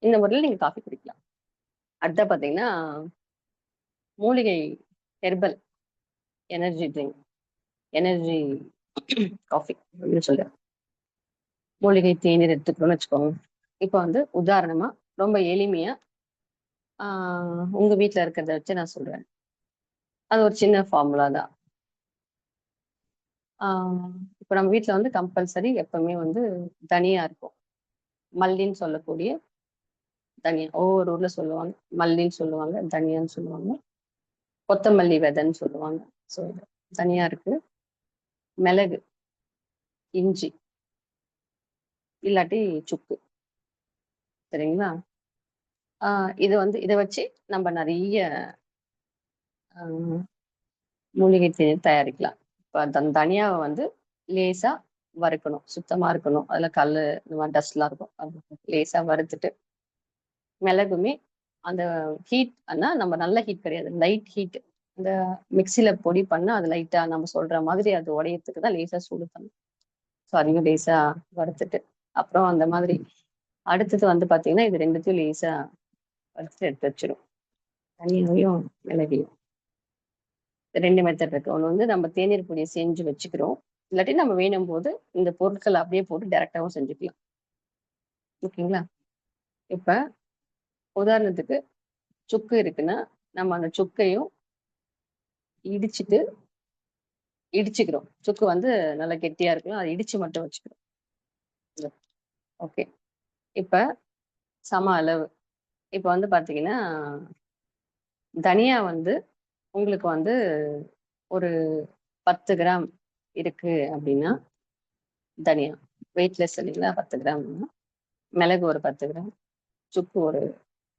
B: இந்த முறையில நீங்க காஃபி குடிக்கலாம். அடுத்த பாத்தீங்கன்னா மூலிகை herbal energy drink, energy coffee அப்படின்னு சொல்றேன். மூலிகை தேநீர் எடுத்துக்கிறோம்னு வச்சுக்கோங்க. இப்ப வந்து உதாரணமா ரொம்ப எளிமையா உங்க வீட்ல இருக்கிறத வச்சு நான் சொல்றேன். அது ஒரு சின்ன ஃபார்முலா தான். இப்ப நம்ம வீட்ல வந்து கம்பல்சரி எப்பவுமே வந்து தனியா இருக்கும். மல்லின்னு சொல்லக்கூடிய தனியா. ஒவ்வொரு ஊர்ல சொல்லுவாங்க. மல்லின்னு சொல்லுவாங்க, தனியான்னு சொல்லுவாங்க. கொத்தமல்லி விதைன்னு சொல்லுவாங்க. ஸோ தனியா இருக்கு. மிளகு, இஞ்சி, இல்லாட்டி சுக்கு. சரிங்களா? இது வந்து இத வச்சு நம்ம நெறைய அ மூலிகை தேநீர் தயாரிக்கலாம். இப்ப தனியாவ வந்து லேசா வறுக்கணும். சுத்தமா இருக்கணும். அதுல கல்லு இந்த மாதிரி டஸ்ட்லாம் இருக்கும். அது லேசா வறுத்துட்டு, மிளகுமே அந்த ஹீட் ஆனா நம்ம நல்ல ஹீட் கிடையாது. Light heat. இந்த மிக்ஸியில பொடி பண்ணா அது லைட்டா நம்ம சொல்ற மாதிரி அது உடையறதுக்கு தான் லேசா சூடு பண்ணணும். ஸோ அதையும் லேசா வறுத்துட்டு, அப்புறம் அந்த மாதிரி அடுத்தது வந்து பார்த்தீங்கன்னா, இது 2த்தையும் லேசா வறுத்துட்டு எடுத்து வச்சிரும். தனியாவையும், மிளகையும். 2 மெத்தட் இருக்கு. ஒண்ணு வந்து நம்ம தேநீர் பொடிய செஞ்சு வச்சுக்கிறோம். இல்லாட்டி நம்ம வேணும்போது இந்த பொருட்கள அப்படியே போட்டு டைரக்டாவும் செஞ்சுக்கலாம். ஓகேங்களா? இப்ப உதாரணத்துக்கு சுக்கு இருக்குன்னா, நம்ம அந்த சுக்கையும் இடிச்சுட்டு இடிச்சுக்கிறோம். சுக்கு வந்து நல்லா கெட்டியா இருக்கும். அத இடிச்சு மட்டும் வச்சுக்கிறோம். ஓகே. இப்ப சம அளவு. இப்ப வந்து பார்த்தீங்கன்னா, தனியா வந்து உங்களுக்கு வந்து ஒரு 10 கிராம் இருக்கு அப்படின்னா, தனியா வெயிட்லெஸ் இல்லைங்களா? 10 கிராம்னா, மிளகு ஒரு 10 கிராம், சுக்கு ஒரு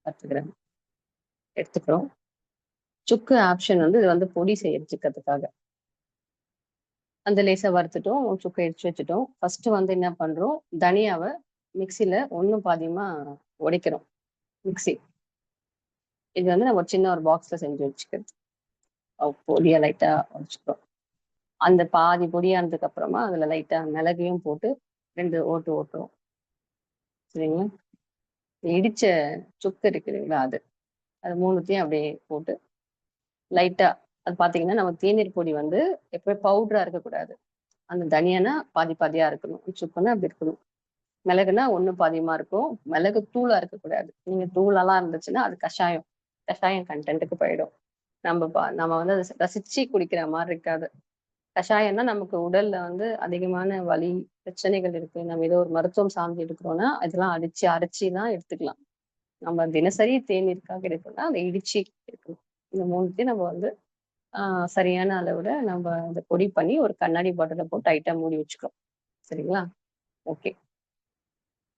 B: 10 கிராம் எடுத்துக்கிறோம். சுக்கு ஆப்ஷன் வந்து இது வந்து பொடி செய்யறதுக்காக. அந்த லேசா வறுத்துட்டோம், சுக்க இடிச்சு வச்சுட்டோம். ஃபர்ஸ்ட் வந்து என்ன பண்றோம், தனியாவ மிக்ஸில 1 பாதியுமா உடைக்கிறோம். மிக்ஸி. இது வந்து நம்ம ஒரு சின்ன ஒரு பாக்ஸ்ல செஞ்சு வச்சுக்கிறது. பொடியா லைட்டா உடைச்சுக்கிறோம். அந்த பாதி பொடியானதுக்கு அப்புறமா அதுல லைட்டா மிளகையும் போட்டு 2 ஓட்டு ஓட்டுறோம். சரிங்களா? இடிச்ச சுக்கு இருக்கு இல்லைங்களா? அது. அது 3த்தையும் அப்படியே போட்டு லைட்டா அது பார்த்தீங்கன்னா, நம்ம தேநீர் பொடி வந்து எப்பவுமே பவுடரா இருக்கக்கூடாது. அந்த தனியானா பாதி பாதியா இருக்கணும். சுக்குன்னா அப்படி இருக்கணும். மிளகுனா 1 பாதியமா இருக்கும். மிளகு தூளா இருக்கக்கூடாது. நீங்க தூளாலாம் இருந்துச்சுன்னா, அது கஷாயம். கஷாயம் கன்டென்ட்க்கு போயிடும். நம்ம வந்து அத ரசிச்சு குடிக்கிற மாரி இருக்காது. கஷாயம்னா நமக்கு உடல்ல வந்து அதிகமான வலி, பிரச்சனைகள் இருக்கு. நம்ம ஏதோ ஒரு மருத்துவம் சார்ந்து எடுக்கிறோம்னா, இதெல்லாம் அடிச்சு, அரைச்சு தான் எடுத்துக்கலாம். நம்ம தினசரி தேநீருக்காக எடுக்கணும்னா, அத இடிச்சு எடுக்கணும். இந்த 3த்தையும் நம்ம வந்து ஆ சரியான அளவுல நம்ம அத பொடி பண்ணி ஒரு கண்ணாடி பாட்டில்ல போட்டு டைட்டா மூடி வச்சுக்கிறோம். சரிங்களா? ஓகே.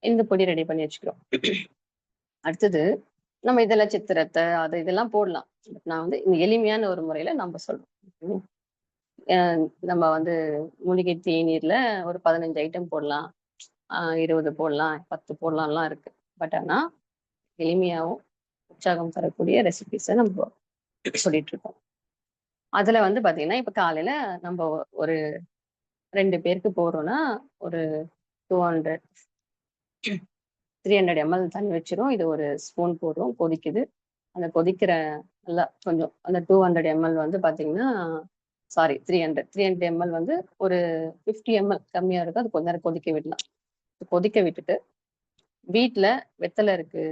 B: இந்த பொடி ரெடி பண்ணி வச்சுக்கிறோம். அடுத்தது நம்ம இதெல்லாம் சித்திரத்தை அது இதெல்லாம் போடலாம். நான் வந்து இந்த எளிமையான ஒரு முறையில நம்ம சொல்றோம். ம். அ நம்ம வந்து மூலிகை தேநீர்ல ஒரு 15 ஐட்டம் போடலாம். 20 போடலாம், 10 போடலாம்லாம் இருக்கு. பட் ஆனா எளிமையாவும், உற்சாகம் தரக்கூடிய ரெசிபீஸ நம்ம சொல்லிட்டு இருக்கோம். அதுல வந்து பாத்தீங்கன்னா இப்ப காலையில நம்ம ஒரு 2 பேருக்கு போறோம்னா ஒரு 200 300 ml தண்ணி வச்சிரும். இது ஒரு ஸ்பூன் போடுறோம், கொதிக்குது. அந்த கொதிக்கிற நல்லா கொஞ்சம் அந்த 200 ml வந்து பாத்தீங்கன்னா சாரி 300 ml வந்து ஒரு 50 ml கம்மியா இருக்கும். அது கொஞ்ச நேரம் கொதிக்க விடலாம். கொதிக்க விட்டுட்டு வீட்ல வெத்தலை இருக்கு,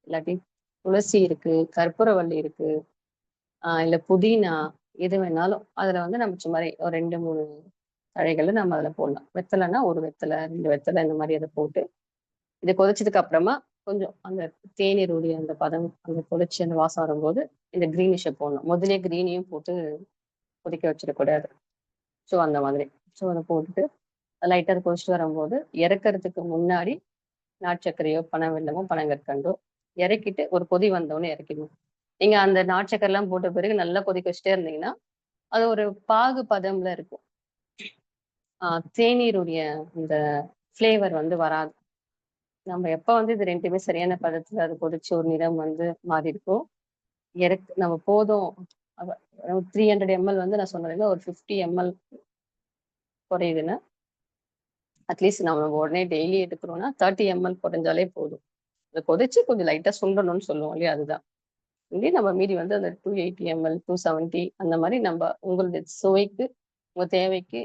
B: இல்லாட்டி துளசி இருக்கு, கற்பூரவள்ளி இருக்கு, இல்ல புதினா எது வேணாலும் அதுல வந்து நம்ம சும்மா ஒரு 2, 3 தழைகள நம்ம அதுல போடலாம். வெத்தலைன்னா 1 வெத்தலை, 2 வெத்தலை இந்த மாரி அத போட்டு, இது கொதிச்சதுக்கு அப்புறமா கொஞ்சம் அந்த தேநீருடைய அந்த பதம், அந்த கொதிச்சு அந்த வாசம் வரும்போது இந்த கிரீனிஷ போடணும். முதல்லயே கிரீனியும் போட்டு கொதிக்க வச்சிடக்கூடாது. ஸோ அந்த மாதிரி. ஸோ அத போட்டுட்டு லைட்டா அது கொதிச்சுட்டு வரும்போது, இறக்கறதுக்கு முன்னாடி நாட்டு சர்க்கரையோ, பனவெல்லமோ, பனங்கற்கண்டோ இறக்கிட்டு ஒரு கொதி வந்தவுடனே இறக்கிடணும். நீங்க அந்த நாட்டு சர்க்கரைலாம் போட்ட பிறகு நல்லா கொதிக்க வச்சுட்டே இருந்தீங்கன்னா, அது ஒரு பாகு பதம்ல இருக்கும். தேநீருடைய இந்த ஃப்ளேவர் வந்து வராது. நம்ம எப்ப வந்து இது 2மே சரியான பதத்துல அது கொதிச்சு ஒரு நிறம் வந்து மாறி இருக்கோ, நம்ம போதும் அவ 300 ml வந்து நான் சொன்னேன்ல ஒரு 50 ml குறையுதுன்னா, அட்லீஸ்ட் நம்ம உடனே டெய்லி எடுக்கிறோம்னா 30 ml குறைஞ்சாலே போதும். அது கொதிச்சு கொஞ்சம் லைட்டா சுண்டணும்னு சொல்லுவோம் இல்லையா? அதுதான். இதே நம்ம மீதி வந்து அந்த 280 ml, 270 அந்த மாரி நம்ம உங்களுடைய சுவைக்கு, உங்க தேவைக்கு,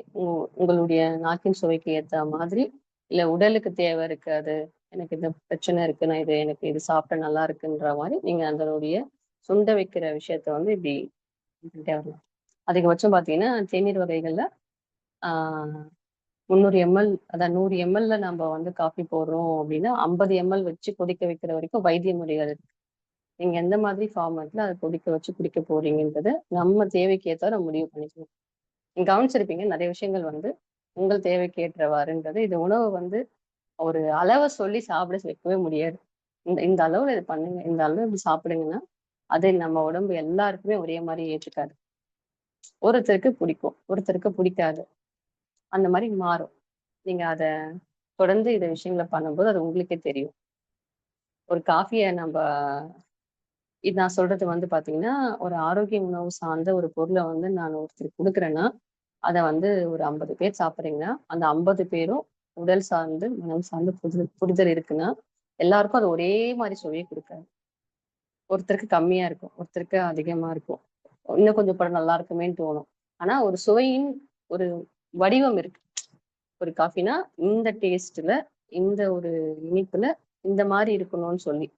B: உங்களுடைய நாக்கின் சுவைக்கு ஏத்த மாதிரி, இல்ல உடலுக்கு தேவை இருக்காது. எனக்கு இந்த பிரச்சனை இருக்கு. நான் எனக்கு இது சாப்பிட்டா நல்லா இருக்குன்ற மாரி நீங்க அதனுடைய சுண்ட வைக்கிற விஷயத்த வந்து இப்படி பண்ணிட்டே வரலாம். அதிகபட்சம் பார்த்தீங்கன்னா, தேநீர் வகைகள்ல ஆ 300 ml அதான் 100 mlல நம்ம வந்து காஃபி போடுறோம் அப்படின்னா, 50 ml வச்சு கொதிக்க வைக்கிற வரைக்கும் வைத்திய முறைகள் இருக்கு. நீங்க எந்த மாதிரி ஃபார்மட்ல அத கொதிக்க வச்சு குடிக்க போறீங்கன்றத நம்ம தேவைக்கு ஏத்தாப்புல முடிவு பண்ணிக்கணும். நீங்க கவனிச்சிருப்பீங்க நெறைய விஷயங்கள் வந்து உங்கள் தேவைக்கு ஏற்றவாறுன்றது. இது உணவு வந்து ஒரு அளவ சொல்லி சாப்பிட வைக்கவே முடியாது. இந்த இந்த அளவுல இது பண்ணுங்க. இந்த அளவு இப்படி சாப்பிடுங்கன்னா, அது நம்ம உடம்பு எல்லாருக்குமே ஒரே மாரி ஏற்றுக்காது. ஒருத்தருக்கு பிடிக்கும், ஒருத்தருக்கு பிடிக்காது. அந்த மாரி மாறும். நீங்க அத தொடர்ந்து இந்த விஷயங்கள பண்ணும்போது அது உங்களுக்கே தெரியும். ஒரு காஃபிய நம்ப இது நான் சொல்றது வந்து பார்த்தீங்கன்னா, ஒரு ஆரோக்கிய உணவு சார்ந்த ஒரு பொருள வந்து நான் ஒருத்தருக்கு குடுக்குறேன்னா, அத வந்து ஒரு 50 பேர் சாப்பிடுறீங்கன்னா, அந்த 50 பேரும் உடல் சார்ந்து, மனம் சார்ந்து புரிதல் இருக்குன்னா, எல்லாருக்கும் அது ஒரே மாரி சுவைய குடுக்காது. ஒருத்தருக்கு கம்மியா இருக்கும், ஒருத்தருக்கு அதிகமா இருக்கும். இன்னும் கொஞ்சம் படம் நல்லா இருக்குமேன்னு தோணும். ஆனா ஒரு சுவையின் ஒரு வடிவம் இருக்கு. ஒரு காஃபினா இந்த டேஸ்ட்ல, இந்த ஒரு இனிப்புல இந்த மாரி இருக்கணும்னு சொல்லி.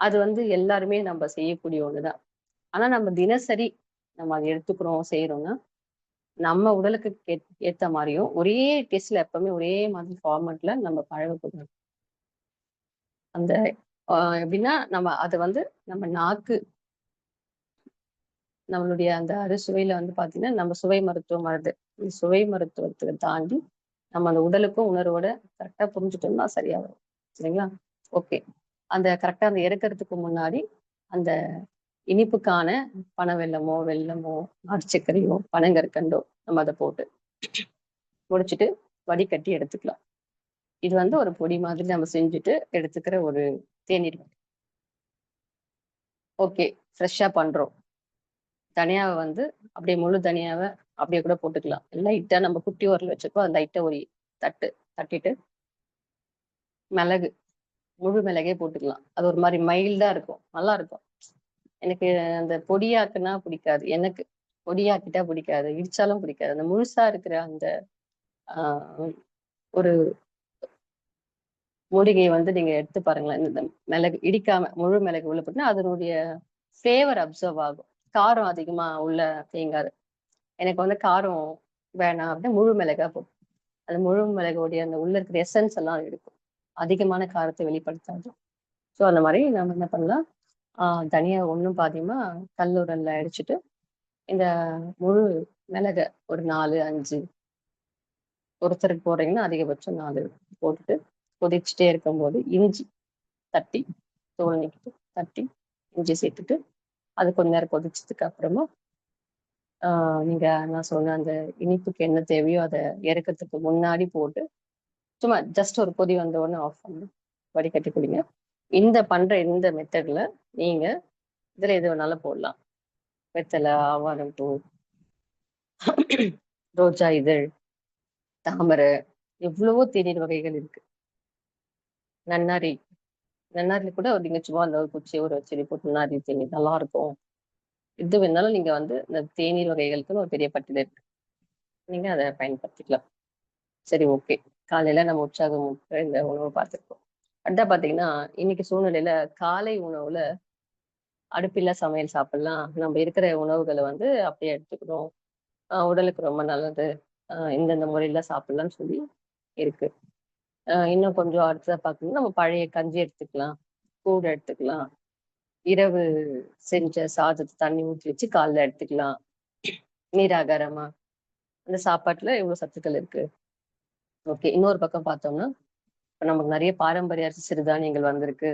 B: அது வந்து எல்லாருமே நம்ப செய்யக்கூடிய ஒண்ணுதான். ஆனா நம்ம தினசரி நம்ம அத எடுத்துக்கிறோம், செய்றோம்னா, நம்ம உடலுக்கு ஏத்த மாரியும், ஒரே டேஸ்ட்ல எப்பவுமே ஒரே மாதிரி ஃபார்மட்ல நம்ம பழகக்கூடாது. அந்த எப்படின்னா, நம்ம அது வந்து நம்ம நாக்கு நம்மளுடைய அந்த அறுசுவையில வந்து பார்த்தீங்கன்னா, நம்ம சுவை மருத்துவம் வருது. இந்த சுவை மருத்துவத்த தாண்டி, நம்ம அந்த உடலுக்கும் உணர்வோட கரெக்ட்டா புரிஞ்சுட்டோம்னா சரியா வரும். சரிங்களா? ஓகே. அந்த கரெக்ட்டா அந்த இறக்கறதுக்கு முன்னாடி, அந்த இனிப்புக்கான பனவெல்லமோ, வெல்லமோ, நாட்டு சர்க்கரையோ, பனங்கற்கண்டோ நம்ம அத போட்டு முடிச்சுட்டு வடிகட்டி எடுத்துக்கலாம். இது வந்து ஒரு பொடி மாதிரி நம்ம செஞ்சுட்டு எடுத்துக்கிற ஒரு தேநீர். ஓகே. ஃப்ரெஷ்ஷா பண்றோம். தனியாவ வந்து அப்படியே முழு தனியாவ அப்படியே கூட போட்டுக்கலாம். லைட்டா நம்ம குட்டி உரல் வச்சிருக்கோம். அது லைட்டா ஒரு தட்டு தட்டிட்டு, மிளகு, முழு மிளகே போட்டுக்கலாம். அது ஒரு மாரி மைல்டா இருக்கும். நல்லா இருக்கும். எனக்கு அந்த பொடியாக்குனா பிடிக்காது. எனக்கு பொடியாக்கிட்டா பிடிக்காது. இடிச்சாலும் பிடிக்காது. அந்த முழுசா இருக்கிற அந்த ஆ ஒரு மூலிகைய வந்து நீங்க எடுத்து பாருங்களேன். இந்த மிளகு இடிக்காம முழு மிளகு உள்ள போட்டா அதனுடைய ஃப்ளேவர் அப்சர்வ் ஆகும். காரம் அதிகமா உள்ள தேங்காது. எனக்கு வந்து காரம் வேணாம் அப்படின்னா முழு மிளகா போட்டு அந்த முழு மிளகுடைய அந்த உள்ள இருக்கிற எசன்ஸ் எல்லாம் எடுக்கும். அதிகமான காரத்தை வெளிப்படுத்தாது. ஸோ அந்த மாரி நம்ம என்ன பண்ணலாம், தனியா ஒண்ணும் பாதியுமா கல்லுரல்ல அடிச்சுட்டு, இந்த முழு மிளக ஒரு 4, 5 ஒருத்தருக்கு போடுறீங்கன்னா அதிகபட்சம் 4 போட்டுட்டு கொதிச்சுட்டே இருக்கும்போது இஞ்சி தட்டி, தோல் நீக்கிட்டு தட்டி, இஞ்சி சேர்த்துட்டு, அது கொஞ்ச நேரம் கொதிச்சதுக்கு அப்புறமா, நீங்க நான் சொன்ன அந்த இனிப்புக்கு என்ன தேவையோ அத இறக்கறதுக்கு முன்னாடி போட்டு சும்மா ஜஸ்ட் ஒரு கொதி வந்த உடனே ஆஃப் பண்ணி வடிகட்டி குடிங்க. இந்த மெத்தட்ல நீங்க இதுல எது வேணாலும் போடலாம். வெத்தல, ஆவாரம் பூ, ரோஜா இதழ், தாமரை, எவ்வளவோ தேநீர் வகைகள் இருக்கு. நன்னாரி, நன்னாரில கூட நீங்க சும்மா அந்த குச்சியை ஊற வச்சு போட்டு நன்னாரி தேநீர் நல்லா இருக்கும். எது வேணாலும் நீங்க வந்து இந்த தேநீர் வகைகளுக்குன்னு ஒரு பெரிய பட்டியல் இருக்கு. நீங்க அதை பயன்படுத்திக்கலாம். சரி, ஓகே. காலையில நம்ம உற்சாகம் ஊட்டுற இந்த உணவு பார்த்துருக்கோம். அடுத்தா பாத்தீங்கன்னா, இன்னைக்கு சூழ்நிலையில காலை உணவுல அடுப்பில்லா சமையல் சாப்பிடலாம். நம்ம இருக்கிற உணவுகளை வந்து அப்படியே எடுத்துக்கணும். உடலுக்கு ரொம்ப நல்லது. இந்தந்த முறையில சாப்பிடலாம்னு சொல்லி இருக்கு. இன்னும் கொஞ்சம் அடுத்ததா பாத்தீங்கன்னா, நம்ம பழைய கஞ்சி எடுத்துக்கலாம், கூழ் எடுத்துக்கலாம். இரவு செஞ்ச சாதத்தை தண்ணி ஊத்தி வச்சு காலைல எடுத்துக்கலாம். நீராகாரமா அந்த சாப்பாட்டுல இவ்வளவு சத்துக்கள் இருக்கு. ஓகே. இன்னொரு பக்கம் பார்த்தோம்னா, இப்ப நமக்கு நிறைய பாரம்பரிய அரிசி சிறுதானியங்கள் வந்திருக்கு.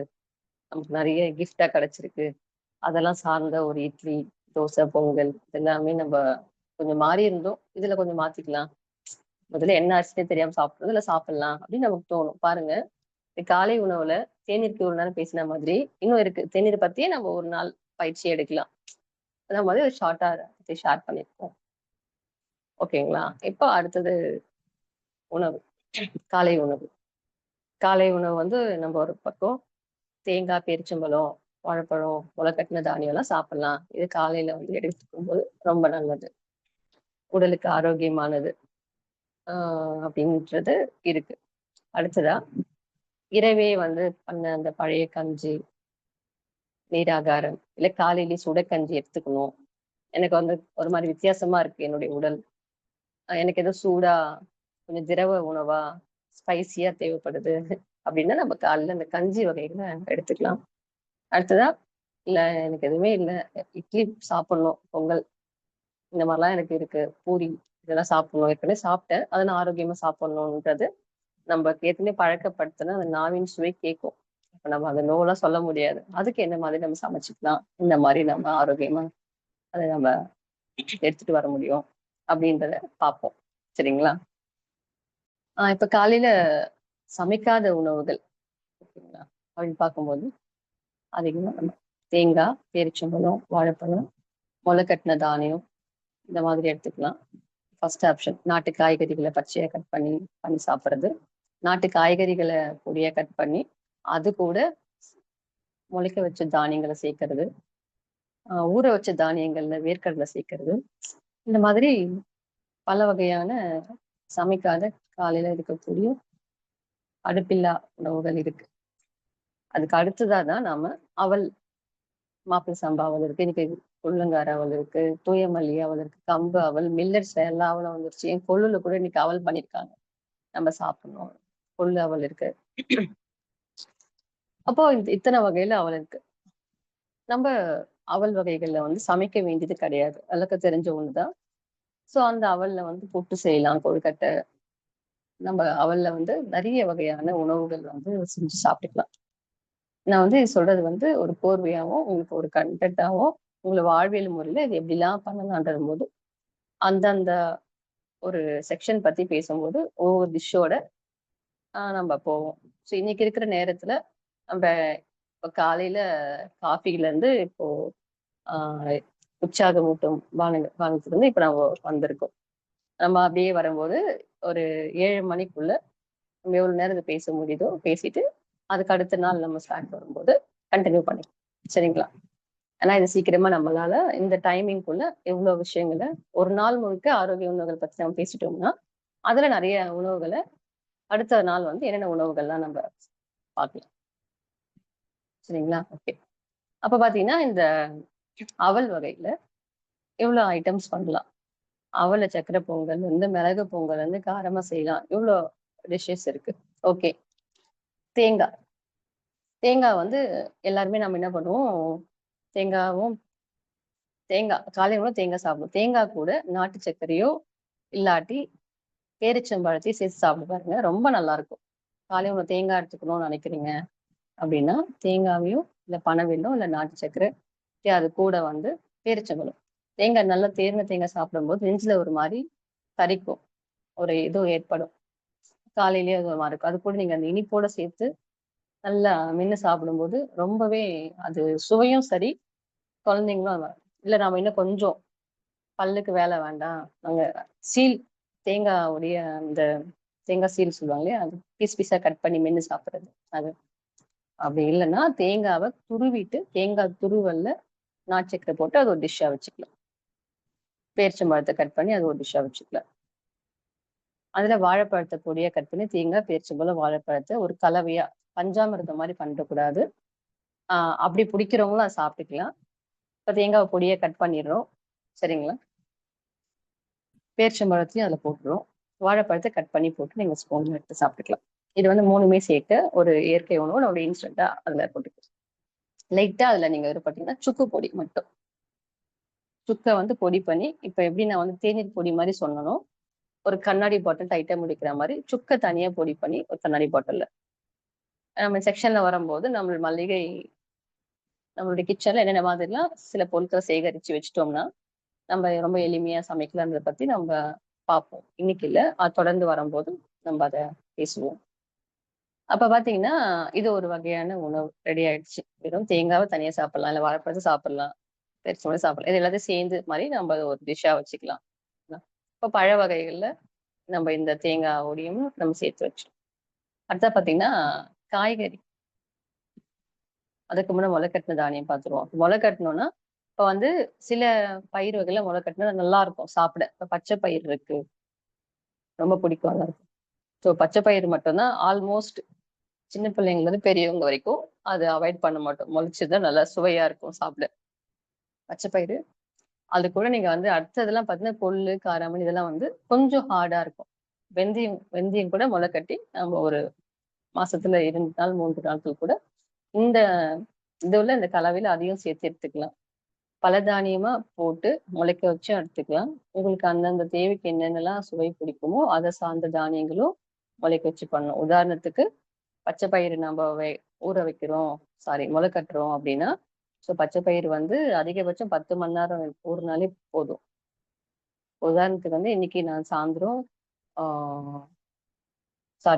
B: நமக்கு நிறைய கிஃப்ட்டா கிடைச்சிருக்கு. அதெல்லாம் சார்ந்த ஒரு இட்லி, தோசை, பொங்கல் எல்லாமே நம்ம கொஞ்சம் மாறி இருந்தோம். இதுல கொஞ்சம் மாத்திக்கலாம். முதல்ல என்ன அரிசினே தெரியாம சாப்பிடுறது, இல்ல சாப்பிடலாம் அப்படின்னு நமக்கு தோணும். பாருங்க, இந்த காலை உணவுல தேநீருக்கு ஒரு நேரம் பேசின மாதிரி இன்னும் இருக்கு. தேநீர் பத்தியே நம்ம ஒரு நாள் பயிற்சி எடுக்கலாம். அந்த மாதிரி ஒரு ஷார்ட்டா ஷேர் பண்ணிருக்கோம். ஓகேங்களா? இப்போ அடுத்தது உணவு. காலை உணவு. காலை உணவு வந்து நம்ம ஒரு பக்கம் தேங்காய், பேரிச்சம்பழம், வாழைப்பழம், முளைக்கட்டின தானியம்லாம் சாப்பிடலாம். இது காலையில வந்து எடுத்துக்கும் போது ரொம்ப நல்லது. உடலுக்கு ஆரோக்கியமானது. அப்படின்றது இருக்கு. அடுத்ததா, இரவே வந்து பண்ண அந்த பழைய கஞ்சி, நீராகாரம், இல்ல காலையிலேயே சுட கஞ்சி எடுத்துக்கணும். எனக்கு வந்து ஒரு மாதிரி வித்தியாசமா இருக்கு என்னுடைய உடல். எனக்கு ஏதோ சூடா, கொஞ்சம் திரவ உணவா, ஸ்பைசியா தேவைப்படுது அப்படின்னா நம்ம காலையில இந்த கஞ்சி வகைகளை எடுத்துக்கலாம். அடுத்ததா, இல்ல எனக்கு எதுவுமே இல்ல, இட்லி சாப்பிடணும், பொங்கல் இந்த மாதிரிலாம் எனக்கு இருக்கு, பூரி இதெல்லாம் சாப்பிடணும், ஏற்கனவே சாப்பிட்டேன், அதை நான் ஆரோக்கியமா சாப்பிடணும்ன்றது நம்ம ஏற்கனவே பழக்கப்படுத்தினா அந்த நாவின் சுவை கேட்கும். இப்ப நம்ம அந்த நோலாம் சொல்ல முடியாது. அதுக்கு என்ன மாதிரி நம்ம சமைச்சுக்கலாம், இந்த மாதிரி நம்ம ஆரோக்கியமா அதை நம்ம எடுத்துட்டு வர முடியும் அப்படின்றத பார்ப்போம். சரிங்களா? இப்ப காலையில சமைக்காத உணவுகள் ஓகேங்களா அப்படின்னு பார்க்கும்போது அதிகமா நம்ம தேங்காய், பேரிச்சம்பழம், வாழைப்பழம், முளைக்கட்டின தானியம் இந்த மாதிரி எடுத்துக்கலாம். ஃபர்ஸ்ட் ஆப்ஷன் நாட்டு காய்கறிகளை பச்சையா கட் பண்ணி பண்ணி சாப்பிட்றது. நாட்டு காய்கறிகளை பொடியா கட் பண்ணி அது கூட முளைக்க வச்ச தானியங்களை சேர்க்கறது. ஊற வச்ச தானியங்கள்ல வேர்க்கடலை சேர்க்கறது. இந்த மாதிரி பல வகையான சமைக்காத காலையில இருக்கக்கூடிய அடுப்பில்லா உணவுகள் இருக்கு. அதுக்கு அடுத்ததா தான் நாம அவல், மாப்பிள சம்பா அவல் இருக்கு, இன்னைக்கு உள்ளங்கார அவல் இருக்கு, தூயமல்லி அவல் இருக்கு, கம்பு அவல், மில்லட்ஸ்ல எல்லா அவலும் வந்துருச்சு. என் கொள்ளுல கூட இன்னைக்கு அவல் பண்ணிருக்காங்க, நம்ம சாப்பிடணும். கொள்ளு அவல் இருக்கு. அப்போ இத்தனை வகையில அவல் இருக்கு. நம்ம அவல் வகைகள்ல வந்து சமைக்க வேண்டியது கிடையாது, அளக்க தெரிஞ்ச ஒண்ணுதான். சோ அந்த அவல்ல வந்து புட்டு செய்யலாம், கொழுக்கட்டை. நம்ம அவல்ல வந்து நிறைய வகையான உணவுகள் வந்து செஞ்சு சாப்பிட்டுக்கலாம். நான் வந்து சொல்றது வந்து ஒரு கோர்வையாவும், உங்களுக்கு ஒரு கண்டென்ட்டாவும், உங்களை வாழ்வியல் முறையில இது எப்படிலாம் பண்ணலான்ற போது அந்தந்த ஒரு செக்ஷன் பத்தி பேசும்போது ஒவ்வொரு டிஷ்ஷோட நம்ம போவோம். ஸோ இன்னைக்கு இருக்கிற நேரத்துல நம்ம இப்போ காலையில காஃபில இருந்து இப்போ ஆஹ் உற்சாகமூட்டும் பானத்துக்கு வந்து இப்ப நம்ம வந்திருக்கோம். நம்ம அப்படியே வரும்போது ஒரு 7 மணிக்குள்ள நம்ம எவ்வளவு நேரம் இதை பேச முடியுதோ பேசிட்டு அதுக்கு அடுத்த நாள் நம்ம ஸ்டார்ட் வரும்போது கண்டினியூ பண்ணிக்கலாம். சரிங்களா? ஆனா இது சீக்கிரமா நம்மளால இந்த டைமிங்குள்ள எவ்வளவு விஷயங்களை ஒரு நாள் முழுக்க ஆரோக்கிய உணவுகள் பத்தி நம்ம பேசிட்டோம்னா அதுல நிறைய உணவுகளை அடுத்த நாள் வந்து என்னென்ன உணவுகள்லாம் நம்ம பார்க்கலாம். சரிங்களா? ஓகே. அப்ப பாத்தீங்கன்னா இந்த அவல் வகையில எவ்வளவு ஐட்டம்ஸ் பண்ணலாம். அவல சக்கரை பொங்கல் வந்து மிளகு பொங்கல் வந்து காரமா செய்யலாம். இவ்வளோ டிஷ்ஷஸ் இருக்கு. ஓகே. தேங்காய். தேங்காய் வந்து எல்லாருமே நம்ம என்ன பண்ணுவோம், தேங்காவும் காலை உணவு தேங்காய் சாப்பிடுவோம். தேங்காய் கூட நாட்டு சர்க்கரையோ இல்லாட்டி பேரிச்சம்பழத்தையும் சேர்த்து சாப்பிட்டு பாருங்க, ரொம்ப நல்லா இருக்கும். காலை உணவு தேங்காய் எடுத்துக்கணும்னு நினைக்கிறீங்க அப்படின்னா தேங்காவையும் இல்ல பனவெல்லம் இல்ல நாட்டு சர்க்கரை, அது கூட வந்து பேரிச்சம்பழம். தேங்காய் நல்லா தேர்ந்த தேங்காய் சாப்பிடும்போது நெஞ்சில ஒரு மாதிரி கரிக்கும், ஒரு இது ஏற்படும். காலையிலேயே அது ஒரு மாதிரி இருக்கும். அது கூட நீங்க அந்த இனிப்போட சேர்த்து நல்லா மென்னு சாப்பிடும்போது ரொம்பவே அது சுவையும் சரி, குழந்தைங்களும் இல்ல நாம இன்னும் கொஞ்சம் பல்லுக்கு வேலை வேண்டாம், நாங்க சீல் தேங்காவுடைய அந்த தேங்காய் சீல் சொல்லுவாங்க இல்லையா, அது பீஸ் பீஸா கட் பண்ணி மென்னு சாப்பிடுறது அது. அப்படி இல்லைன்னா தேங்காவை துருவிட்டு தேங்காய் துருவல்ல நாட்டுச்சக்கரை போட்டு அது ஒரு டிஷ்ஷா வச்சுக்கலாம். பேரிச்சம்பழத்தை கட் பண்ணி அது ஒரு டிஷ்ஷா வச்சுக்கலாம். அதுல வாழைப்பழத்தை பொடியா கட் பண்ணி தேங்காய், பேரிச்சம்பழம், வாழைப்பழத்தை ஒரு கலவையா பஞ்சாமிர்தம் மாதிரி பண்ணக்கூடாது. அப்படி பிடிக்கிறவங்களும் அதை சாப்பிட்டுக்கலாம். இப்போ தேங்காவை பொடியா கட் பண்ணிடுறோம், சரிங்களா? பேரிச்சம்பழத்தையும் அதுல போட்டுரும், வாழைப்பழத்தை கட் பண்ணி போட்டு நீங்க ஸ்பூன் எடுத்து சாப்பிட்டுக்கலாம். இது வந்து 3மே சேர்க்க ஒரு இயற்கை உணவு, நம்மளுடைய இன்ஸ்டன்டா அதுல போட்டுக்கலாம். லைட்டா அதுல நீங்க பார்த்தீங்கன்னா சுக்கு பொடி மட்டும், சுக்கை வந்து பொடி பண்ணி, இப்ப எப்படி நான் வந்து தேநீர் பொடி மாதிரி சொன்னனோ, ஒரு கண்ணாடி பாட்டில் டைட்டா முடிக்கிற மாதிரி சுக்கை தனியா பொடி பண்ணி ஒரு கண்ணாடி பாட்டில்ல நம்ம செக்ஷன்ல வரும்போது நம்ம மளிகை நம்மளுடைய கிச்சன்ல என்னென்ன மாதிரிலாம் சில பொருட்களை சேகரிச்சு வச்சுட்டோம்னா நம்ம ரொம்ப எளிமையா சமைக்கலான்றத பத்தி நம்ம பார்ப்போம். இன்னைக்கு இல்ல, அது தொடர்ந்து வரும்போது நம்ம அதை பேசுவோம். அப்ப பாத்தீங்கன்னா இது ஒரு வகையான உணவு ரெடி ஆயிடுச்சு. வெறும் தேங்காவை தனியா சாப்பிடலாம், இல்ல வாழைப்பழத்தை சாப்பிடலாம், பெருசோட சாப்பிடலாம். இது எல்லாத்தையும் சேர்ந்து மாதிரி நம்ம ஒரு டிஷ்ஷா வச்சுக்கலாம். இப்ப பழ வகைகள்ல நம்ம இந்த தேங்காயோடையும் நம்ம சேர்த்து வச்சோம். அடுத்தா பாத்தீங்கன்னா காய்கறி. அதுக்கு முன்னாடி முளைக்கட்டின தானியம் பார்த்துருவோம். முளை கட்டணும்னா இப்ப வந்து சில பயிர் வகையில முளை கட்டினா நல்லா இருக்கும் சாப்பிட. இப்ப பச்சை பயிர் இருக்கு, ரொம்ப பிடிக்கும் எல்லாருக்கும். ஸோ பச்சை பயிர் மட்டும்தான் ஆல்மோஸ்ட் சின்ன பிள்ளைங்கள்ல இருந்து பெரியவங்க வரைக்கும் அது அவாய்ட் பண்ண மாட்டோம். முளைச்சதுதான் நல்லா சுவையா இருக்கும் சாப்பிட பச்சை பயிறு. அது கூட நீங்க வந்து அடுத்ததெல்லாம் பார்த்தீங்கன்னா கொள்ளு, காராமணி இதெல்லாம் வந்து கொஞ்சம் ஹார்டா இருக்கும். வெந்தயம் வெந்தயம் கூட முளை கட்டி நம்ம ஒரு மாசத்துல 2 நாள் 3 நாட்கள் கூட இந்த இதுல இந்த கலவையில அதையும் சேர்த்து எடுத்துக்கலாம். பலதானியமா போட்டு முளைக்க வச்சும் எடுத்துக்கலாம். உங்களுக்கு அந்தந்த தேவைக்கு என்னென்னலாம் சுவை பிடிக்குமோ அதை சார்ந்த தானியங்களும் முளைக்க வச்சு பண்ணணும். உதாரணத்துக்கு பச்சை பயிறு நம்ம ஊற வைக்கிறோம், சாரி முளை கட்டுறோம் அப்படின்னா, ஸோ பச்சை பயிறு வந்து அதிகபட்சம் 10 மணி நேரம் ஊறினாலே போதும். உதாரணத்துக்கு வந்து இன்னைக்கு நான் சாயந்தரம்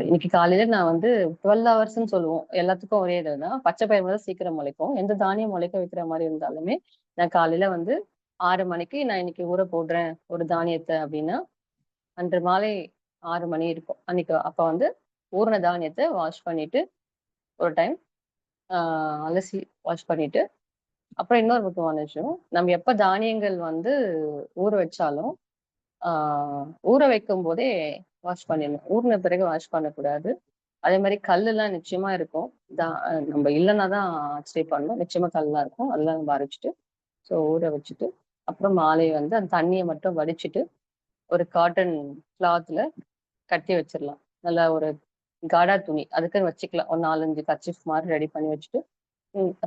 B: இன்னைக்கு காலையில நான் வந்து 12 ஹவர்ஸ்ன்னு சொல்லுவோம். எல்லாத்துக்கும் ஒரே இதுதான். பச்சை பயிர் தான் சீக்கிரம் முளைக்கும். எந்த தானியம் முளைக்க வைக்கிற மாதிரி இருந்தாலுமே நான் காலையில வந்து 6 மணிக்கு நான் இன்னைக்கு ஊற போடுறேன் ஒரு தானியத்தை அப்படின்னா, அன்று மாலை 6 மணி இருக்கும். அன்னைக்கு அப்ப வந்து ஊறின தானியத்தை வாஷ் பண்ணிட்டு ஒரு டைம் அலசி வாஷ் பண்ணிட்டு, அப்புறம் இன்னொரு முக்கியமான விஷயம், நம்ம எப்ப தானியங்கள் வந்து ஊற வச்சாலும் ஊற வைக்கும் போதே வாஷ் பண்ணிடணும். ஊறின பிறகு வாஷ் பண்ணக்கூடாது. அதே மாதிரி கல்லுலாம் நிச்சயமா இருக்கும். நம்ம இல்லைன்னா தான் ஆச்சரிய பண்ணணும். நிச்சயமா கல்லாம் இருக்கும். அதெல்லாம் நம்ம அரைச்சிட்டு ஊற வச்சுட்டு, அப்புறம் மாலை வந்து அந்த தண்ணியை மட்டும் வடிச்சிட்டு ஒரு காட்டன் கிளாத்ல கட்டி வச்சிடலாம். நல்லா ஒரு காடா துணி அதுக்குன்னு வச்சுக்கலாம். ஒரு 4, 5 கர்ச்சீஃப் மாதிரி ரெடி பண்ணி வச்சுட்டு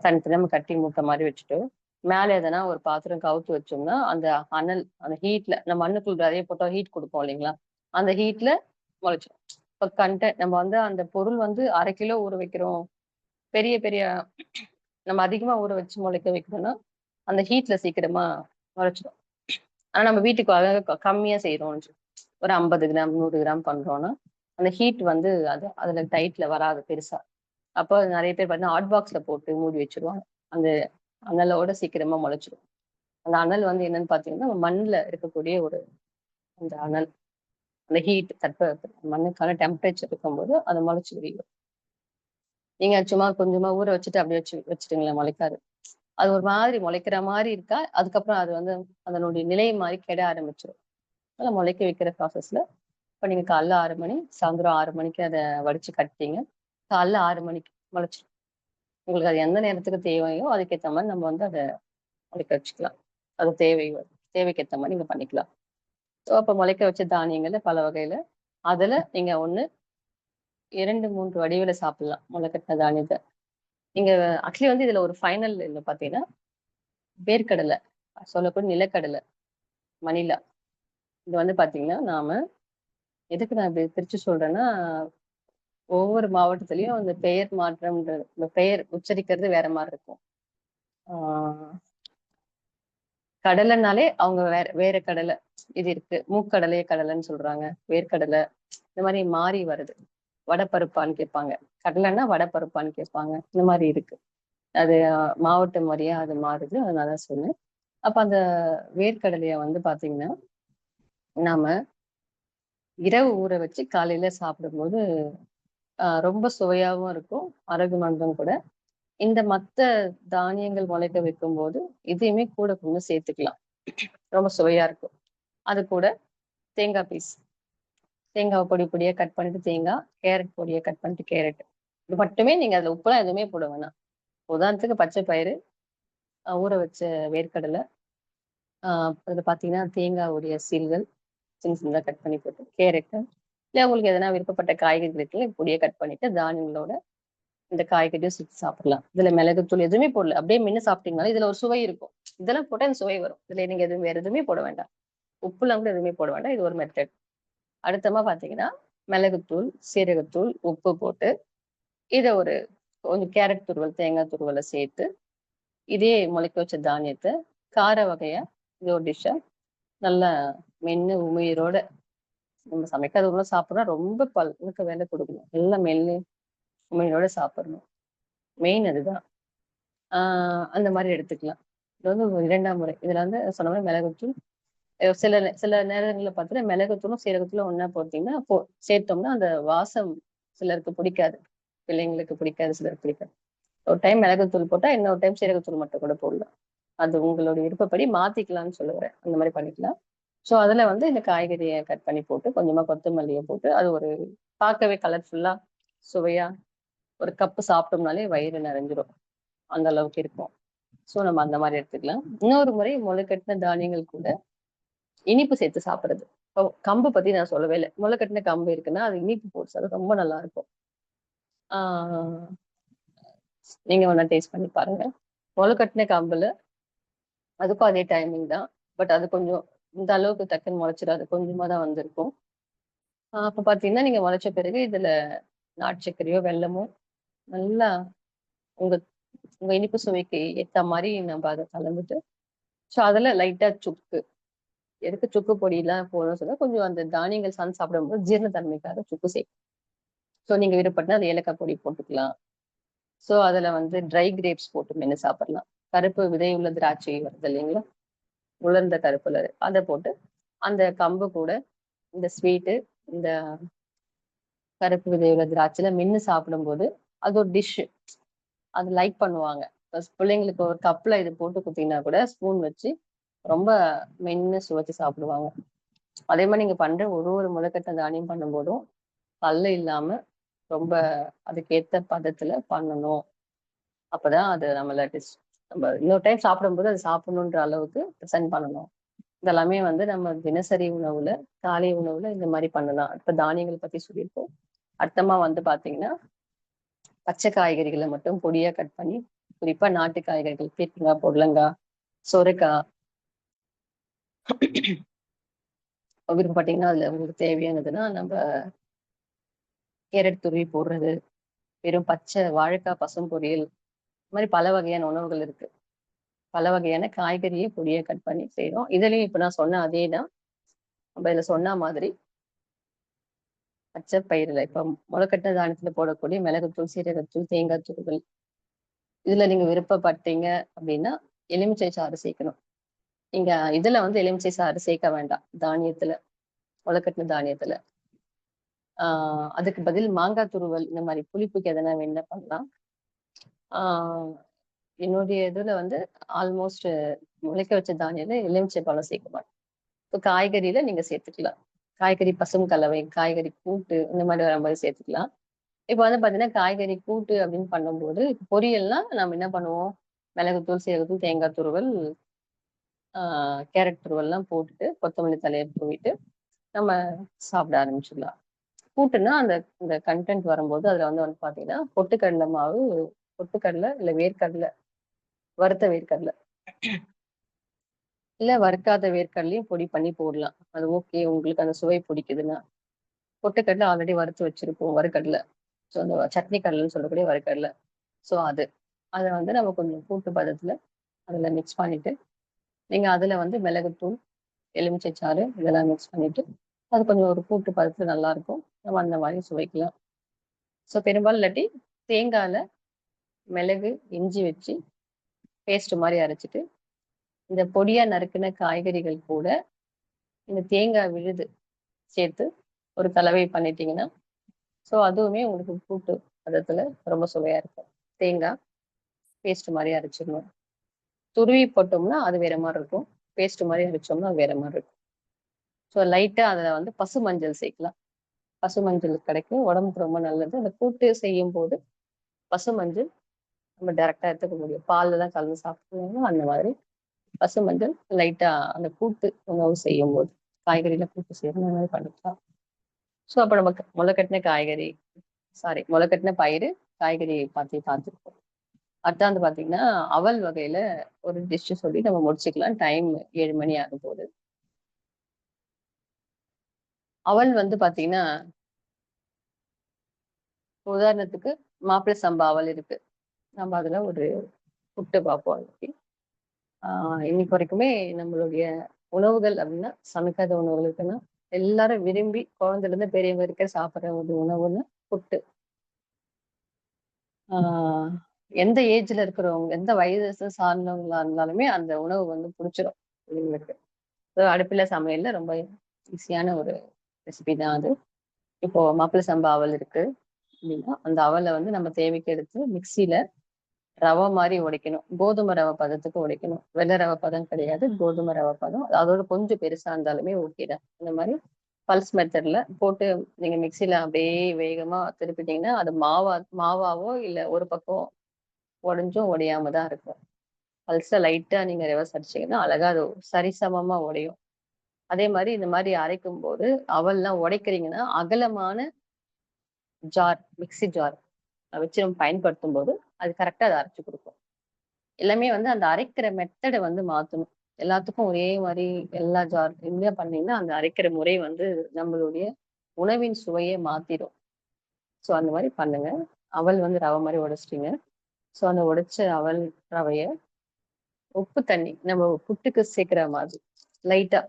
B: தனித்தனி நம்ம கட்டி மூட்டை மாதிரி வச்சுட்டு மேலே எதனா ஒரு பாத்திரம் கவுத்து வச்சோம்னா அந்த அனல் அந்த ஹீட்ல நம்ம மண்ணுக்குள்ள விதைய போட்டோம் ஹீட் கொடுப்போம் இல்லைங்களா, அந்த ஹீட்ல முளைச்சிடும். இப்போ நம்ம வந்து அந்த பொருள் வந்து 1/2 கிலோ ஊற வைக்கிறோம், பெரிய பெரிய நம்ம அதிகமா ஊற வச்சு முளைக்க வைக்கணும்னா அந்த ஹீட்ல சீக்கிரமா முளைச்சிடும். ஆனா நம்ம வீட்டுக்கு கம்மியா செய்யறோம், ஒரு 50 கிராம் 100 கிராம் பண்றோம்னா அந்த ஹீட் வந்து அதுல டைட்ல வராது பெருசா. அப்போ நிறைய பேர் பார்த்தீங்கன்னா ஹாட் பாக்ஸ்ல போட்டு மூடி வச்சிருவாங்க. அந்த அனலோட சீக்கிரமா முளைச்சிடும். அந்த அனல் வந்து என்னன்னு பாத்தீங்கன்னா மண்ணுல இருக்கக்கூடிய ஒரு அந்த அனல், அந்த ஹீட் மண்ணுக்கான டெம்பரேச்சர் இருக்கும்போது அதை முளைச்சு விடும். நீங்க சும்மா கொஞ்சமா ஊற வச்சுட்டு அப்படியே வச்சுட்டுங்களேன், முளைக்காது. அது ஒரு மாதிரி முளைக்கிற மாதிரி இருக்கா, அதுக்கப்புறம் அது வந்து அதனுடைய நிலை மாதிரி கெட ஆரம்பிச்சிடும். அதனால முளைக்க வைக்கிற ப்ராசஸ்ல இப்போ நீங்க காலைல 6 மணி சாயந்தரம் 6 மணிக்கு அதை வடிச்சு கட்டிட்டீங்க, காலைல 6 மணிக்கு முளைச்சிடும். உங்களுக்கு அது எந்த நேரத்துக்கு தேவையோ அதுக்கேற்ற மாதிரி நம்ம வந்து அதை முளைக்க வச்சுக்கலாம். அது தேவைக்கு ஏற்ற மாதிரி நீங்க பண்ணிக்கலாம். ஸோ அப்போ முளைக்க வச்ச தானியங்கள்ல பல வகையில அதுல நீங்க 1, 2, 3 வடிவில சாப்பிடலாம் முளைக்கட்டின தானியத்தை. நீங்க ஆக்சுவலி வந்து இதுல ஒரு ஃபைனல் இல்லை பாத்தீங்கன்னா வேர்க்கடலை, சொல்லக்கூடிய நிலக்கடலை, மணிலா. இது வந்து பாத்தீங்கன்னா நாம எதுக்கு நான் இப்படி பிரிச்சு சொல்றேன்னா, ஒவ்வொரு மாவட்டத்திலயும் அந்த பெயர் மாற்றம்ன்றது இந்த பெயர் உச்சரிக்கிறது வேற மாதிரி இருக்கும். கடலைனாலே அவங்க வேற கடலை இது இருக்கு, மூக்கடலையே கடலைன்னு சொல்றாங்க, வேர்க்கடலை இந்த மாதிரி மாறி வருது. வடப்பருப்பான்னு கேட்பாங்க, கடலைன்னா வடப்பருப்பான்னு கேட்பாங்க, இந்த மாதிரி இருக்கு. அது மாவட்டம் வாரியா அது மாறுது, அதனால சொன்னேன். அப்ப அந்த வேர்க்கடலைய வந்து பாத்தீங்கன்னா, நாம இரவு ஊற வச்சு காலையில சாப்பிடும்போது, ரொம்ப சுவையாவும் இருக்கும். ஆரோக்கியமானதும் கூட. இந்த மத்த தானியங்கள் முளைக்க வைக்கும்போது, இதையுமே கூட கொஞ்சம் சேர்த்துக்கலாம். ரொம்ப சுவையா இருக்கும். அது கூட தேங்காய் பீஸ். தேங்காவ பொடி பொடியா கட் பண்ணிட்டு தேங்காய், கேரட் பொடியா கட் பண்ணிட்டு கேரட். இது மட்டுமே நீங்க அதுல உப்புலாம் எதுவுமே போட வேணாம். உதாரணத்துக்கு பச்சை பயிறு, ஊற வச்ச வேர்க்கடலை, அ அதுல பார்த்தீங்கன்னா, தேங்காவுடைய சீல்கள் சின்ன சின்னதா கட் பண்ணி போட்டு, கேரட்டு, இல்ல உங்களுக்கு எதனா விருப்பப்பட்ட காய்கறி இருக்குல்ல, பொடியா கட் பண்ணிட்டு தானியங்களோட இந்த காய்கறியும் சேர்த்து சாப்பிடலாம். இதுல மிளகுத்தூள் எதுவுமே போடல. அப்படியே மென்னு சாப்பிட்டீங்கனாலே இதுல ஒரு சுவை இருக்கும். இதெல்லாம் போட்டா இந்த சுவை வரும். இதுல நீங்க எதுவும் வேற எதுவுமே போட வேண்டாம். உப்புலாம் கூட எதுவுமே போட வேண்டாம். இது ஒரு மெத்தட். அடுத்தமா பார்த்தீங்கன்னா, மிளகுத்தூள், சீரகத்தூள், உப்பு போட்டு, இத ஒரு கொஞ்சம் கேரட் துருவல், தேங்காய் துருவல சேர்த்து, இதே முளைக்க வச்ச தானியத்த கார வகையா இது ஒரு டிஷ்ஷா நல்லா மென்னு உமிழீரோட நம்ம சமைக்காத உணவு சாப்பிடுறோம்னா ரொம்ப பல்லுக்கு வேலை குடுக்கணும். நல்லா மென்னு உமிழீரோட சாப்பிடணும். மெயின் அதுதான். ஆ அந்த மாரி எடுத்துக்கலாம். இது வந்து 2ஆம் முறை. இதுல வந்து சொன்ன மாரி மிளகுத்தூள், சில சில நேரங்கள்ல பார்த்தீங்கன்னா, மிளகுத்தூளும், சீரகத்தூளும் ஒண்ணா போட்டீங்கன்னா, சேர்த்தோம்னா அந்த வாசம் சிலருக்கு பிடிக்காது. பிள்ளைங்களுக்கு பிடிக்காது, சிலருக்கு பிடிக்காது. ஒரு டைம் மிளகுத்தூள் போட்டா, இன்னொரு டைம் சீரகத்தூள் மட்டும் கூட போடலாம். அது உங்களுடைய விருப்பப்படி மாத்திக்கலாம்னு சொல்ல வரேன். அந்த மாரி பண்ணிக்கலாம். ஸோ, அதுல வந்து இந்த காய்கறிய கட் பண்ணி போட்டு, கொஞ்சமா கொத்தமல்லிய போட்டு, அது ஒரு பார்க்கவே கலர்ஃபுல்லா, சுவையா ஒரு கப்பு சாப்பிட்டோம்னாலே வயிறு நெறஞ்சிரும். அந்த அளவுக்கு இருக்கும். ஸோ, நம்ம அந்த மாரி எடுத்துக்கலாம். இன்னொரு முறை முளைக்கட்டின தானியங்கள் கூட இனிப்பு சேர்த்து சாப்பிடுறது. இப்போ கம்பு பத்தி நான் சொல்லவே இல்ல. முளைக்கட்டின கம்பு இருக்குன்னா, அது இனிப்பு போட்டு சாப்பிட ரொம்ப நல்லா இருக்கும். ஆ நீங்க வேணா டேஸ்ட் பண்ணி பாருங்க. முளைக்கட்டின கம்புல அதுக்கும் அதே டைமிங் தான். பட் அது கொஞ்சம் இந்த அளவுக்கு டக்குன்னு முளைச்சிராது. கொஞ்சமா தான் வந்திருக்கும். அப்ப பார்த்தீங்கன்னா, நீங்க முளைச்ச பிறகு இதுல நாட்டு சர்க்கரையோ, வெல்லமோ நல்லா உங்க உங்க இனிப்பு சுவைக்கு ஏத்த மாரி நம்ப அத கலந்துட்டு, ஸோ அதுல லைட்டா சுக்கு. எதுக்கு சுக்கு பொடிலாம் போடணும்னு சொன்னா, கொஞ்சம் அந்த தானியங்கள் சார்ந்து சாப்பிடும்போது ஜீரண தன்மைக்காக சுக்கு ஸோ நீங்க விருப்பப்பட்டா அது ஏலக்காய் பொடி போட்டுக்கலாம். ஸோ அதுல வந்து ட்ரை கிரேப்ஸ் போட்டு மென்னு சாப்பிடலாம். கருப்பு விதை உள்ள திராட்சை வருது இல்லைங்களா? உலர்ந்த கருப்புல அத போட்டு, அந்த கம்பு கூட இந்த ஸ்வீட்டு, இந்த கருப்பு விதை உள்ள திராட்சைல மென்னு சாப்பிடும்போது, அது ஒரு டிஷ். அது லைக் பண்ணுவாங்க. பிளஸ் பிள்ளைங்களுக்கு ஒரு கப்ல இது போட்டு குடுத்தீங்கன்னா கூட, ஸ்பூன் வச்சு ரொம்ப மென்னு சுவைச்சு சாப்பிடுவாங்க. அதே மாரி நீங்க பண்ற ஒரு ஒரு முளைக்கட்டின தானியம் பண்ணும்போதும், கல்லு இல்லாம ரொம்ப அதுக்கேத்த பதத்துல பண்ணணும். அப்பதான் அது நம்மள நம்ம இன்னொரு டைம் சாப்பிடும்போது அது சாப்பிடணுன்ற அளவுக்கு பிரசன்ட் பண்ணணும். இதெல்லாமே வந்து நம்ம தினசரி உணவுல, காலை உணவுல இந்த மாரி பண்ணலாம். இப்ப தானியங்கள் பத்தி சொல்லியிருக்கோம். அடுத்தமா வந்து பார்த்தீங்கன்னா, பச்சை காய்கறிகள மட்டும் பொடியா கட் பண்ணி, குறிப்பா நாட்டு காய்கறிகள் பீர்க்கங்கா, பொடலங்கா, சொரைக்கா விருப்பப்பட்டீங்கன்னா, அதுல உங்களுக்கு தேவையானதுன்னா நம்ப கேரட் துருவி போடுறது, வெறும் பச்சை வாழைக்காய் பசம் பொரியல், இந்த மாரி பல வகையான உணவுகள் இருக்கு. பல வகையான காய்கறிய பொடியா கட் பண்ணி செய்றோம். இதுலயும் இப்ப நான் சொன்ன அதே தான். நம்ம இதுல சொன்ன மாதிரி பச்சை பயிறுல இப்ப முளைக்கட்டின தானியத்துல போடக்கூடிய மிளகுத்தூள், சீரகத்தூள், தேங்காய் துருவல். இதுல நீங்க விருப்பப்பட்டீங்க அப்படின்னா, எலுமிச்சை சாறு சேர்க்கணும். நீங்க இதுல வந்து எலுமிச்சை சாறு சேர்க்க வேண்டாம். தானியத்துல, முளைக்கட்டின தானியத்துல. ஆ அதுக்கு பதில் மாங்காய் துருவல் இந்த மாரி புளிப்புக்கு எதனா வேணும்னா பண்ணலாம். ஆ என்னுடைய இதுல வந்து ஆல்மோஸ்ட் முளைக்க வச்ச தானியத்துல எலுமிச்சை பழம் சேர்க்க மாட்டேன். இப்ப காய்கறில நீங்க சேர்த்துக்கலாம். காய்கறி பசும் கலவை, காய்கறி கூட்டு இந்த மாரி வரும்போது சேர்த்துக்கலாம். இப்ப வந்து பார்த்தீங்கன்னா, காய்கறி கூட்டு அப்படின்னு பண்ணும்போது, பொரியல்னா நம்ம என்ன பண்ணுவோம்? மிளகுத்தூள், சீரகத்தூள், தேங்காய் துருவல், ஆ கேரட் துருவல்லாம் போட்டுட்டு, கொத்தமல்லி தழைய தூவிட்டு, நம்ம சாப்பிட ஆரம்பிச்சுடலாம். கூட்டுன்னா அந்த இந்த கன்டென்ட் வரும்போது, அதுல வந்து பார்த்தீங்கன்னா, பொட்டுக்கடலை மாவு, பொட்டுக்கடலை இல்ல வேர்க்கடலை, வறுத்த வேர்க்கடலை. இல்ல வறுக்காத வேர்க்கடலையும் பொடி பண்ணி போடலாம். அது ஓகே. உங்களுக்கு அந்த சுவை பிடிக்குதுன்னா. பொட்டுக்கடலை ஆல்ரெடி வறுத்து வச்சிருப்போம். வறுக்கடலை. ஸோ அந்த சட்னி கடலைன்னு சொல்லக்கூடிய வறுக்கடலை. ஸோ அது. அத வந்து நம்ம கொஞ்சம் கூட்டு பதத்துல அதுல மிக்ஸ் பண்ணிட்டு, நீங்க அதுல வந்து மிளகுத்தூள், எலுமிச்சை சாறு இதெல்லாம் மிக்ஸ் பண்ணிட்டு, அது கொஞ்சம் ஒரு கூட்டு பதத்துல நல்லாருக்கும். நம்ம அந்த மாரி சுவைக்கலாம். ஸோ பெரும்பாலும் இல்லாட்டி தேங்கால மிளகு, இஞ்சி வச்சு பேஸ்ட் மாரி அரைச்சுட்டு, இந்த பொடியா நறுக்குன காய்கறிகள் கூட இந்த தேங்காய் விழுது சேர்த்து ஒரு கலவை பண்ணிட்டீங்கன்னா, ஸோ அதுவுமே உங்களுக்கு கூட்டு பதத்துல ரொம்ப சுவையா இருக்கும். தேங்காய் பேஸ்ட் மாரி அரைச்சிடணும். துருவி போட்டோம்னா அது வேற மாரி இருக்கும். பேஸ்ட் மாரி அரைச்சோம்னா அது வேற மாரி இருக்கும். ஸோ லைட்டா அதுல வந்து பசு மஞ்சள் சேர்க்கலாம். பசு மஞ்சள் கிடைக்கும். உடம்புக்கு ரொம்ப நல்லது. அந்த கூட்டு செய்யும்போது பசு மஞ்சள் நம்ம டைரக்டா எடுத்துக்க முடியும். பால்ல தான் கலந்து சாப்பிடுவாங்க. அந்த மாதிரி பசு மஞ்சள் லைட்டா அந்த கூட்டு உணவு செய்யும்போது, காய்கறில கூட்டு செய்யணும் அந்த மாதிரி பண்ணிக்கலாம். ஸோ அப்ப நமக்கு முளைக்கட்டின காய்கறி முளைக்கட்டின பயிறு, காய்கறி பார்த்துருப்போம். அடுத்து வந்து பார்த்தீங்கன்னா, அவல் வகையில ஒரு டிஷ் சொல்லி நம்ம முடிச்சுக்கலாம். டைம் 7 மணி ஆகப்போகுது. அவல் வந்து பார்த்தீங்கன்னா, உதாரணத்துக்கு மாப்பிளை சம்பா அவல் இருக்கு. நம்ம அதுல ஒரு புட்டு பார்ப்போம் இன்னைக்கு. இன்னைக்கு வரைக்குமே நம்மளுடைய உணவுகள் அப்படின்னா, சமைக்காத உணவுகள் இருக்குன்னா, எல்லாரும் விரும்பி குழந்தைல இருந்து பெரியவங்க வரைக்கும் சாப்பிடுற ஒரு உணவுன்னா புட்டு. ஆஹ் எந்த ஏஜ்ல இருக்கிறவங்க, எந்த வயது சார்ந்தவங்களா இருந்தாலுமே அந்த உணவு வந்து பிடிச்சிரும் பிள்ளைங்களுக்கு. அடுப்பில சமையல்ல ரொம்ப ஈஸியான ஒரு ரெசிபி தான் அது. இப்போ மாப்பிளை சம்பா அவல் இருக்கு அப்படின்னா, அந்த அவலை வந்து நம்ம தேவைக்கு எடுத்து மிக்சியில ரவை மாதிரி உடைக்கணும். கோதுமை ரவை பதத்துக்கு உடைக்கணும். வெள்ளை ரவை பதம் கிடையாது. கோதுமை ரவை பதம். அதோட கொஞ்சம் பெருசா இருந்தாலுமே ஓகே தான். இந்த மாதிரி பல்ஸ் மெத்தட்ல போட்டு நீங்க மிக்சியில அப்படியே வேகமா திருப்பிட்டீங்கன்னா, அது மாவாவோ இல்ல ஒரு பக்கம் உடைஞ்சும் உடையாம தான் இருக்கும். பல்ஸ்ல லைட்டா நீங்க ரிவர்ஸ் அடிச்சீங்கன்னா, அழகா அது சரிசமமா உடையும். அதே மாதிரி இந்த மாதிரி அரைக்கும் போது அவல்லாம் உடைக்கிறீங்கன்னா, அகலமான மிக்ஸி ஜார் வச்சு நம்ம பயன்படுத்தும் போது அது கரெக்டா அதை அரைச்சு கொடுக்கும். எல்லாமே வந்து அந்த அரைக்கிற மெத்தடை வந்து மாத்தணும். எல்லாத்துக்கும் ஒரே மாதிரி எல்லா இதுலயே பண்ணீங்கன்னா, அந்த அரைக்கிற முறை வந்து நம்மளுடைய உணவின் சுவையை மாத்திரும். ஸோ அந்த மாதிரி பண்ணுங்க. அவல் வந்து ரவை மாதிரி உடைச்சிட்டீங்க. ஸோ அந்த உடைச்ச அவல் ரவைய உப்பு தண்ணி நம்ம புட்டுக்கு சேர்க்கிற மாதிரி லைட்டா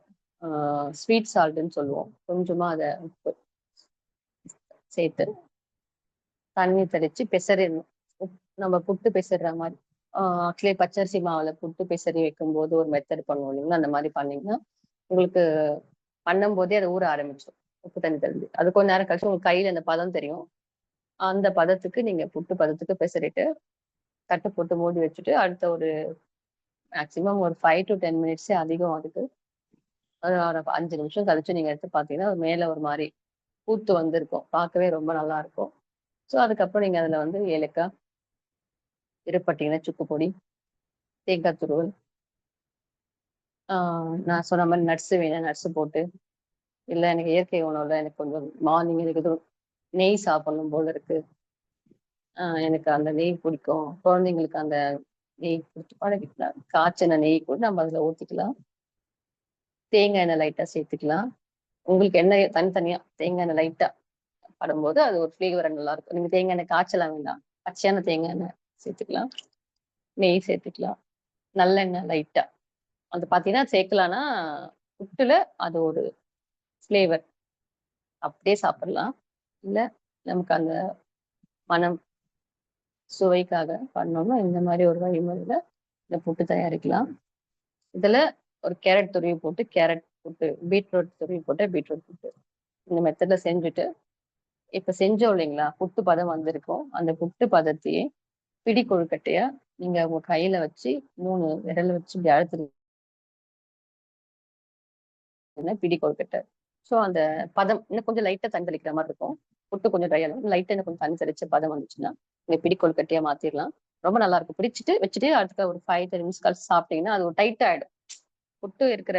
B: ஸ்வீட் சால்ட்ன்னு சொல்லுவோம். கொஞ்சமா அதை உப்பு சேர்த்து தண்ணி தெளிச்சு பெசறிடணும். நம்ம புட்டு பெசற மாதிரி. ஆக்சுவலி பச்சரிசி மாவுல புட்டு பெசறி வைக்கும்போது ஒரு மெத்தட் பண்ணுவோம் இல்லைங்களா? அந்த மாதிரி பண்ணீங்கன்னா, உங்களுக்கு பண்ணும்போதே அது ஊற ஆரம்பிச்சிடும். உப்பு தண்ணி தெளிஞ்சு. அது கொஞ்ச நேரம் கழிச்சு உங்களுக்கு கையில அந்த பதம் தெரியும். அந்த பதத்துக்கு நீங்க புட்டு பதத்துக்கு பெசறிட்டு, தட்டு போட்டு மூடி வச்சுட்டு, அடுத்த ஒரு மேக்ஸிமம் ஒரு 5 to 10 மினிட்ஸே அதிகம் அதுக்கு. ஒரு 5 நிமிஷம் கழிச்சு நீங்க எடுத்து பார்த்தீங்கன்னா, மேல ஒரு மாரி பூத்து வந்திருக்கும். பார்க்கவே ரொம்ப நல்லா இருக்கும். ஸோ அதுக்கப்புறம் நீங்க அதுல வந்து ஏலக்காய், விருப்பப்பட்டீங்கன்னா சுக்கு பொடி, தேங்காய் துருவல், நான் சொன்ன மாரி நட்ஸ் வேணா நட்ஸ் போட்டு, இல்ல எனக்கு இயற்கை உணவுல எனக்கு கொஞ்சம் மார்னிங் எனக்கு எதுவும் நெய் சாப்பிடணும் போல இருக்கு. எனக்கு அந்த நெய் பிடிக்கும். குழந்தைங்களுக்கு அந்த நெய் குடுத்து பழகிக்கலாம். காய்ச்சின நெய் கூட நம்ம அதுல ஊத்திக்கலாம். தேங்காய் எண்ணெய் லைட்டா சேர்த்துக்கலாம். உங்களுக்கு எண்ணெய் தனித்தனியா தேங்காய் எண்ணெய் லைட்டா படும்போது அது ஒரு ஃப்ளேவர் நல்லா இருக்கும். நீங்க தேங்காய் எண்ணெய் காய்ச்சலாம் வேண்டாம். பச்சையான தேங்காய் எண்ணெய் சேர்த்துக்கலாம். நெய் சேர்த்துக்கலாம். நல்லெண்ணெய் லைட்டா. அது பார்த்தீங்கன்னா சேர்க்கலான்னா, புட்டுல அது ஒரு ஃப்ளேவர். அப்படியே சாப்பிடலாம். இல்ல நமக்கு அந்த மனம், சுவைக்காக பண்ணோம்னா, இந்த மாரி ஒரு வழிமுறையில இந்த புட்டு தயாரிக்கலாம். இதுல ஒரு கேரட் துருவி போட்டு கேரட் புட்டு, பீட்ரூட் துருவி போட்டு பீட்ரூட் புட்டு. இந்த மெத்தட்ல செஞ்சுட்டு, இப்ப செஞ்சோம் இல்லைங்களா? புட்டு பதம் வந்திருக்கும். அந்த புட்டு பதத்தையே பிடி கொழுக்கட்டையா நீங்க உங்க கையில வச்சு 3 விரல வச்சு இப்படி அழுத்துறீங்கன்னா பிடி கொழுக்கட்டை. ஸோ அந்த பதம் இன்னும் கொஞ்சம் லைட்டா தண்ணி தெளிக்கிற மாரி இருக்கும். புட்டு கொஞ்சம் ட்ரை ஆகும். லைட்டா இன்னும் கொஞ்சம் தண்ணி தெளிச்ச பதம் வந்துச்சுன்னா, நீங்க பிடி கொழுக்கட்டையா மாத்திரலாம். ரொம்ப நல்லா இருக்கும். பிடிச்சிட்டு வச்சுட்டு அடுத்த ஒரு 5, 10 நிமிஷம் கழிச்சு சாப்பிட்டீங்கன்னா, அது ஒரு டைட் ஆயிடும். புட்டு இருக்கிற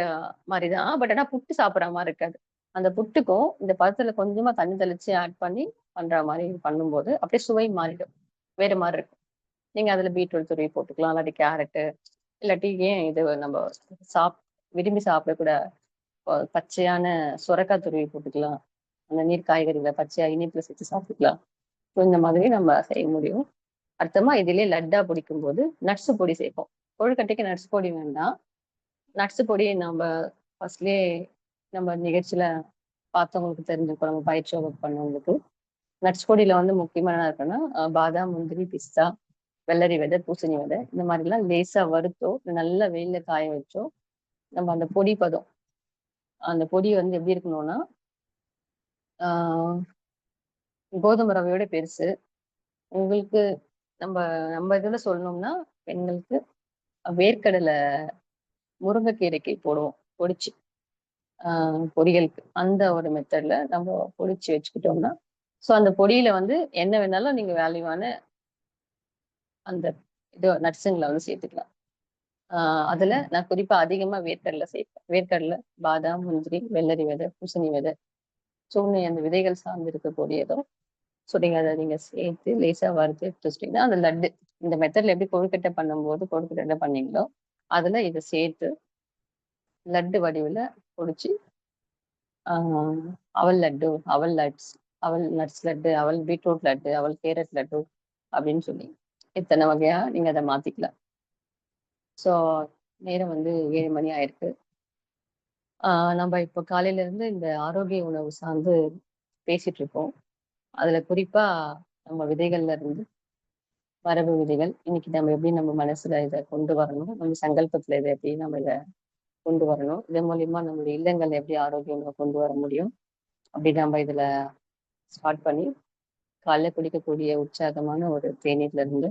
B: மாரி தான். பட் ஆனா புட்டு சாப்பிடுற மாரி இருக்காது. அந்த புட்டுக்கும் இந்த பதத்துல கொஞ்சமா தண்ணி தெளிச்சு ஆட் பண்ணி பண்ற மாரி பண்ணும்போது, அப்படியே சுவை மாறிடும். வேற மாரி இருக்கும். நீங்க அதுல பீட்ரூட் துருவி போட்டுக்கலாம். இல்லாட்டி கேரட்டு, இல்லாட்டி ஏன் இது நம்ம சாப் விரும்பி சாப்பிடக்கூட பச்சையான சுரைக்காய் துருவி போட்டுக்கலாம். அந்த நீர் காய்கறிகள பச்சையா இனிப்புல சேர்த்து சாப்பிட்டுக்கலாம். ஸோ இந்த மாதிரி நம்ம செய்ய முடியும். அடுத்தமா இதிலேயே லட்டா பிடிக்கும்போது நட்ஸ் பொடி சேர்ப்போம். கொழுக்கட்டைக்கு நட்ஸ் பொடி வேண்டாம். நட்ஸ் பொடி நம்ம ஃபர்ஸ்ட்லயே நம்ம நிகழ்ச்சியில பார்த்தவங்களுக்கு தெரிஞ்சிருக்கும். நம்ம பயிற்சி வகுப்பு பண்ணவங்களுக்கு. நட்ஸ் பொடியில வந்து முக்கியமா என்ன இருக்குன்னா, பாதாம், முந்திரி, பிஸ்தா, வெள்ளரி விதை, பூசணி விதை இந்த மாதிரிலாம் லேசா வறுத்தோ, நல்ல வெயில்ல காய வச்சோ, நம்ம அந்த பொடி பதம் அந்த பொடி வந்து எப்படி இருக்கணும்னா, ஆ கோதுமை ரவையோட பெருசு. உங்களுக்கு நம்ப நம்ம இதுல சொல்லணும்னா, பெண்களுக்கு வேர்க்கடலை முருங்கைக்கீரைக்கு போடுவோம். பொடிச்சு. ஆ பொரியலுக்கு. அந்த ஒரு மெத்தட்ல நம்ம பொடிச்சு வச்சுக்கிட்டோம்னா, ஸோ அந்த பொடியில வந்து என்ன வேணாலும் நீங்க வேல்யூவான அந்த இது நட்ஸுங்கள வந்து சேர்த்துக்கலாம். ஆ அதுல நான் குறிப்பா அதிகமா வேர்க்கடலை சேர்ப்பேன். வேர்க்கடலை, பாதாம், முந்திரி, வெள்ளரி விதை, பூசணி விதை, சோம்பு அந்த விதைகள் சார்ந்து இருக்கக்கூடியதும், ஸோ நீங்க அத நீங்க சேர்த்து லேசா வறுத்து எடுத்து வச்சுட்டீங்கன்னா, அந்த லட்டு இந்த மெத்தட்ல எப்படி கொழுக்கட்டை பண்ணும்போது கொழுக்கட்டை பண்ணீங்களோ, அதுல இத சேர்த்து லட்டு வடிவுல பொடிச்சு, ஆ அவல் லட்டு, அவல் நட்ஸ், அவல் நட்ஸ் லட்டு, அவல் பீட்ரூட் லட்டு, அவல் கேரட் லட்டு அப்படின்னு சொல்லி இத்தனை வகையா நீங்க அத மாத்திக்கலாம். ஸோ நேரம் வந்து 7 மணி ஆயிருக்கு. ஆ நம்ம இப்போ காலையில இருந்து இந்த ஆரோக்கிய உணவு சார்ந்து பேசிட்டு இருக்கோம். அதுல குறிப்பா நம்ம விதைகள்ல இருந்து மரபு விதைகள், இன்னைக்கு நம்ம எப்படி நம்ம மனசுல இத கொண்டு வரணும், நம்ம சங்கல்பத்துல இத எப்படி நம்ம இத கொண்டு வரணும், இதன் மூலியமா நம்மளுடைய இல்லங்கள்ல எப்படி ஆரோக்கிய உணவு கொண்டு வர முடியும், அப்படி நம்ம இதுல ஸ்டார்ட் பண்ணி காலைல குடிக்கக்கூடிய உற்சாகமான ஒரு தேநீர்ல இருந்து,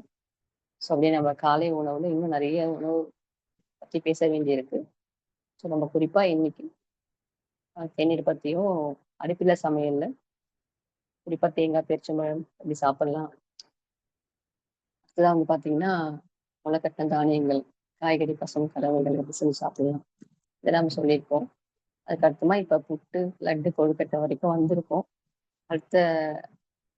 B: ஸோ அப்படியே நம்ம காலை உணவுல இன்னும் நிறைய உணவு பத்தி பேச வேண்டியிருக்கு. ஸோ நம்ம குறிப்பா இன்னைக்கு தேநீர் பத்தியும், அடுப்பில்லா சமையல்ல குறிப்பா தேங்காய், பேரிச்சம்பழம் எப்படி சாப்பிடலாம். அடுத்ததா வந்து பாத்தீங்கன்னா, முளைக்கட்டின தானியங்கள், காய்கறி பசும் கலவைகள் எப்படி செஞ்சு சாப்பிடலாம். இதெல்லாம் நம்ம சொல்லியிருக்கோம். அதுக்கு அடுத்தமா இப்ப புட்டு, லட்டு, கொழுக்கட்டை வரைக்கும் வந்திருக்கோம். அடுத்த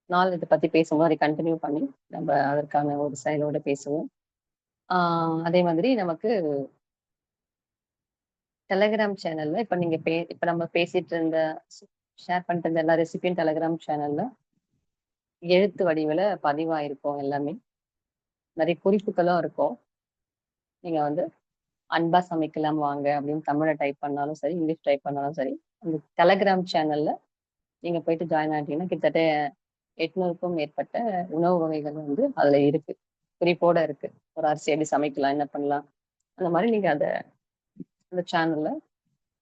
B: நாள் இத பத்தி பேசும்போது அதை கன்டின்யூ பண்ணி, நம்ம அதற்கான ஒரு செயலோட பேசுவோம். ஆ அதே மாதிரி நமக்கு டெலகிராம் சேனல்ல இப்ப நம்ம பேசிட்டு இருந்த ஷேர் பண்ணிட்டு இருந்த எல்லா ரெசிபியும் டெலகிராம் சேனல்ல எழுத்து வடிவில பதிவாயிருக்கும் எல்லாமே. நிறைய குறிப்புகளும் இருக்கும். நீங்க வந்து "அன்பா சமைக்கலாம் வாங்க" அப்படின்னு தமிழ்ல டைப் பண்ணாலும் சரி, இங்கிலீஷ் டைப் பண்ணாலும் சரி, அந்த டெலகிராம் சேனல்ல நீங்க போயிட்டு ஜாயின் ஆயிட்டீங்கன்னா, கிட்டத்தட்ட 800க்கும் மேற்பட்ட உணவு வகைகள் வந்து அதுல இருக்கு. குறிப்போட இருக்கு. ஒரு அரிசி எப்படி சமைக்கலாம், என்ன பண்ணலாம், அந்த மாரி நீங்க அந்த சேனல்ல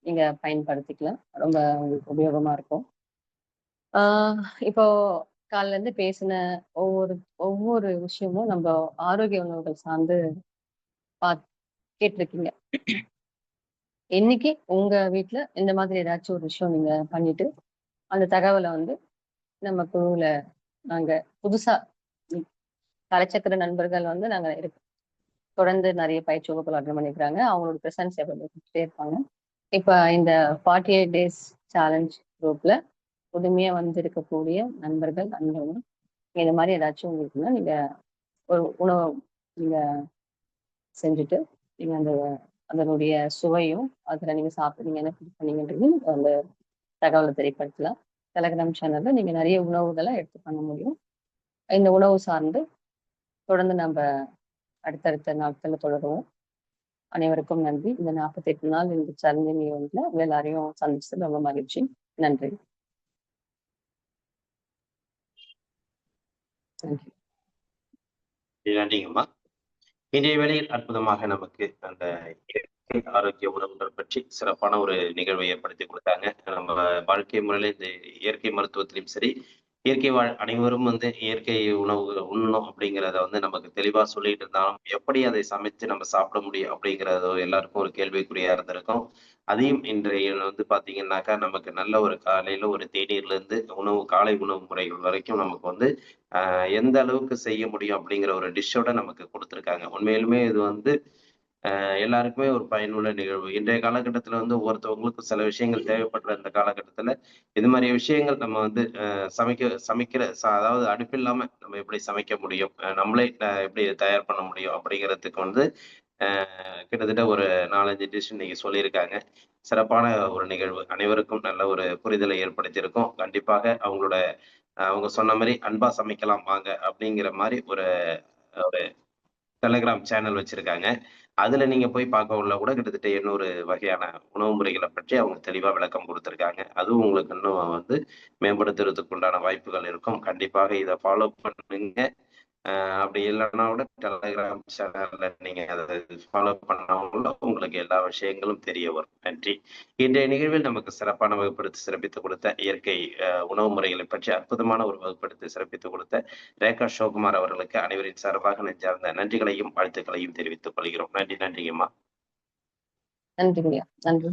B: நீங்க பயன்படுத்திக்கலாம். ரொம்ப உங்களுக்கு உபயோகமா இருக்கும். ஆ இப்போ காலைல இருந்து பேசின ஒவ்வொரு ஒவ்வொரு விஷயமும் நம்ம ஆரோக்கிய உணவுகள் சார்ந்து பாத் கேட்டிருக்கீங்க. இன்னைக்கு உங்க வீட்ல இந்த மாதிரி ஏதாச்சும் ஒரு விஷயம் நீங்க பண்ணிட்டு, அந்த தகவல வந்து நம்ம குழுவுல நாங்க புதுசா ம் கலைச்சக்கர நண்பர்கள் வந்து நாங்க தொடர்ந்து நெறைய பயிற்சி வகுப்புகள் அட்டெண்ட் பண்ணியிருக்கிறாங்க. அவங்களோட பிரசன்ஸ் எப்பவுமே குடுத்துட்டே இருப்பாங்க. இப்ப இந்த 48 டேஸ் சேலஞ்ச் குரூப்ல புதுமையா வந்திருக்கக்கூடிய நண்பர்கள், அன்பர்கள் இந்த மாரி ஏதாச்சும் உங்களுக்குன்னா, நீங்க ஒரு உணவு நீங்க செஞ்சுட்டு, நீங்க அதனுடைய சுவையும், அதுல நீங்க சாப்பிட்டு நீங்க என்ன ஃபீல் பண்ணீங்கன்றதையும் அந்த தகவல தெரியப்படுத்தலாம். டெலகிராம் சேனல்ல நீங்க நெறைய உணவுகள எடுத்து பண்ண முடியும். இந்த உணவு சார்ந்து தொடர்ந்து நம்ப அடுத்தடுத்த நாட்கள்ல தொடருவோம். அனைவருக்கும் நன்றி. இந்த 48 நாள் இந்த சேலஞ்சிங் ஈவென்ட்ல உங்க எல்லாரையும் சந்திச்சது ரொம்ப மகிழ்ச்சி. நன்றி. Thank you.
A: நன்றிங்கம்மா. இன்றைய வேளையில் அற்புதமாக நமக்கு அந்த இயற்கை ஆரோக்கிய உணவுகள் பற்றி சிறப்பான ஒரு நிகழ்வை ஏற்படுத்தி கொடுத்தாங்க. நம்ம வாழ்க்கை முறையில இந்த இயற்கை மருத்துவத்திலும் சரி, இயற்கை வாழ் அனைவரும் வந்து இயற்கை உணவுகள் உண்ணணும் அப்படிங்கிறத வந்து நமக்கு தெளிவா சொல்லிட்டு இருந்தாலும், எப்படி அதை சமைச்சு நம்ம சாப்பிட முடியும் அப்படிங்கிறது எல்லாருக்கும் ஒரு கேள்விக்குறியா இருந்திருக்கும். அதையும் இன்றைய வந்து பார்த்தீங்கன்னாக்கா, நமக்கு நல்ல ஒரு காலையில ஒரு தேநீர்ல இருந்து காலை உணவு முறைகள் வரைக்கும் நமக்கு வந்து எந்த அளவுக்கு செய்ய முடியும் அப்படிங்கிற ஒரு டிஷ்ஷோட நமக்கு குடுத்துருக்காங்க. உண்மையிலுமே இது வந்து எல்லாருக்குமே ஒரு பயனுள்ள நிகழ்வு. இன்றைய காலகட்டத்தில வந்து ஒவ்வொருத்தவங்களுக்கும் சில விஷயங்கள் தேவைப்படுற இந்த காலகட்டத்தில, இது மாரி விஷயங்கள் நம்ம வந்து சமைக்கிற அதாவது அடுப்பில்லாம நம்ம எப்படி சமைக்க முடியும்? நம்மளே எப்படி தயார் பண்ண முடியும்? அப்படிங்கிறதுக்கு வந்து அ கிட்டத்தட்ட ஒரு 4, 5 டிஷ் இன்னைக்கு சொல்லியிருக்காங்க. சிறப்பான ஒரு நிகழ்வு. அனைவருக்கும் நல்ல ஒரு புரிதலை ஏற்படுத்தியிருக்கும். கண்டிப்பாக அவங்க சொன்ன மாரி "அன்பா சமைக்கலாம் வாங்க" அப்படிங்கிற மாரி ஒரு ஒரு டெலகிராம் சேனல் வச்சிருக்காங்க. அதுல நீங்க போய் பார்க்கவுள்ள கூட கிட்டத்தட்ட 800 வகையான உணவு முறைகள பற்றி அவங்க தெளிவா விளக்கம் குடுத்திருக்காங்க. அதுவும் உங்களுக்கு இன்னும் வந்து மேம்படுத்துறதுக்கு உண்டான வாய்ப்புகள் இருக்கும். கண்டிப்பாக இத ஃபாலோ பண்ணுங்க. அப்படி இல்லைன்னா கூட டெலகிராம் சேனல்ல நீங்க அதை ஃபாலோ பண்ணவங்கள உங்களுக்கு எல்லா விஷயங்களும் தெரிய வரும். நன்றி. இன்றைய நிகழ்வில் நமக்கு சிறப்பான வகுப்படுத்தி சிறப்பித்துக் கொடுத்த இயற்கை உணவு முறைகளை பற்றி அற்புதமான ஒரு வகுப்படுத்தி சிறப்பித்துக் கொடுத்த ரேகா சிவகுமார் அவர்களுக்கு அனைவரின் சார்பாக நெஞ்சார்ந்த நன்றிகளையும் வாழ்த்துக்களையும் தெரிவித்துக் கொள்கிறோம். நன்றிங்கம்மா.
B: நன்றிங்கய்யா. நன்றி.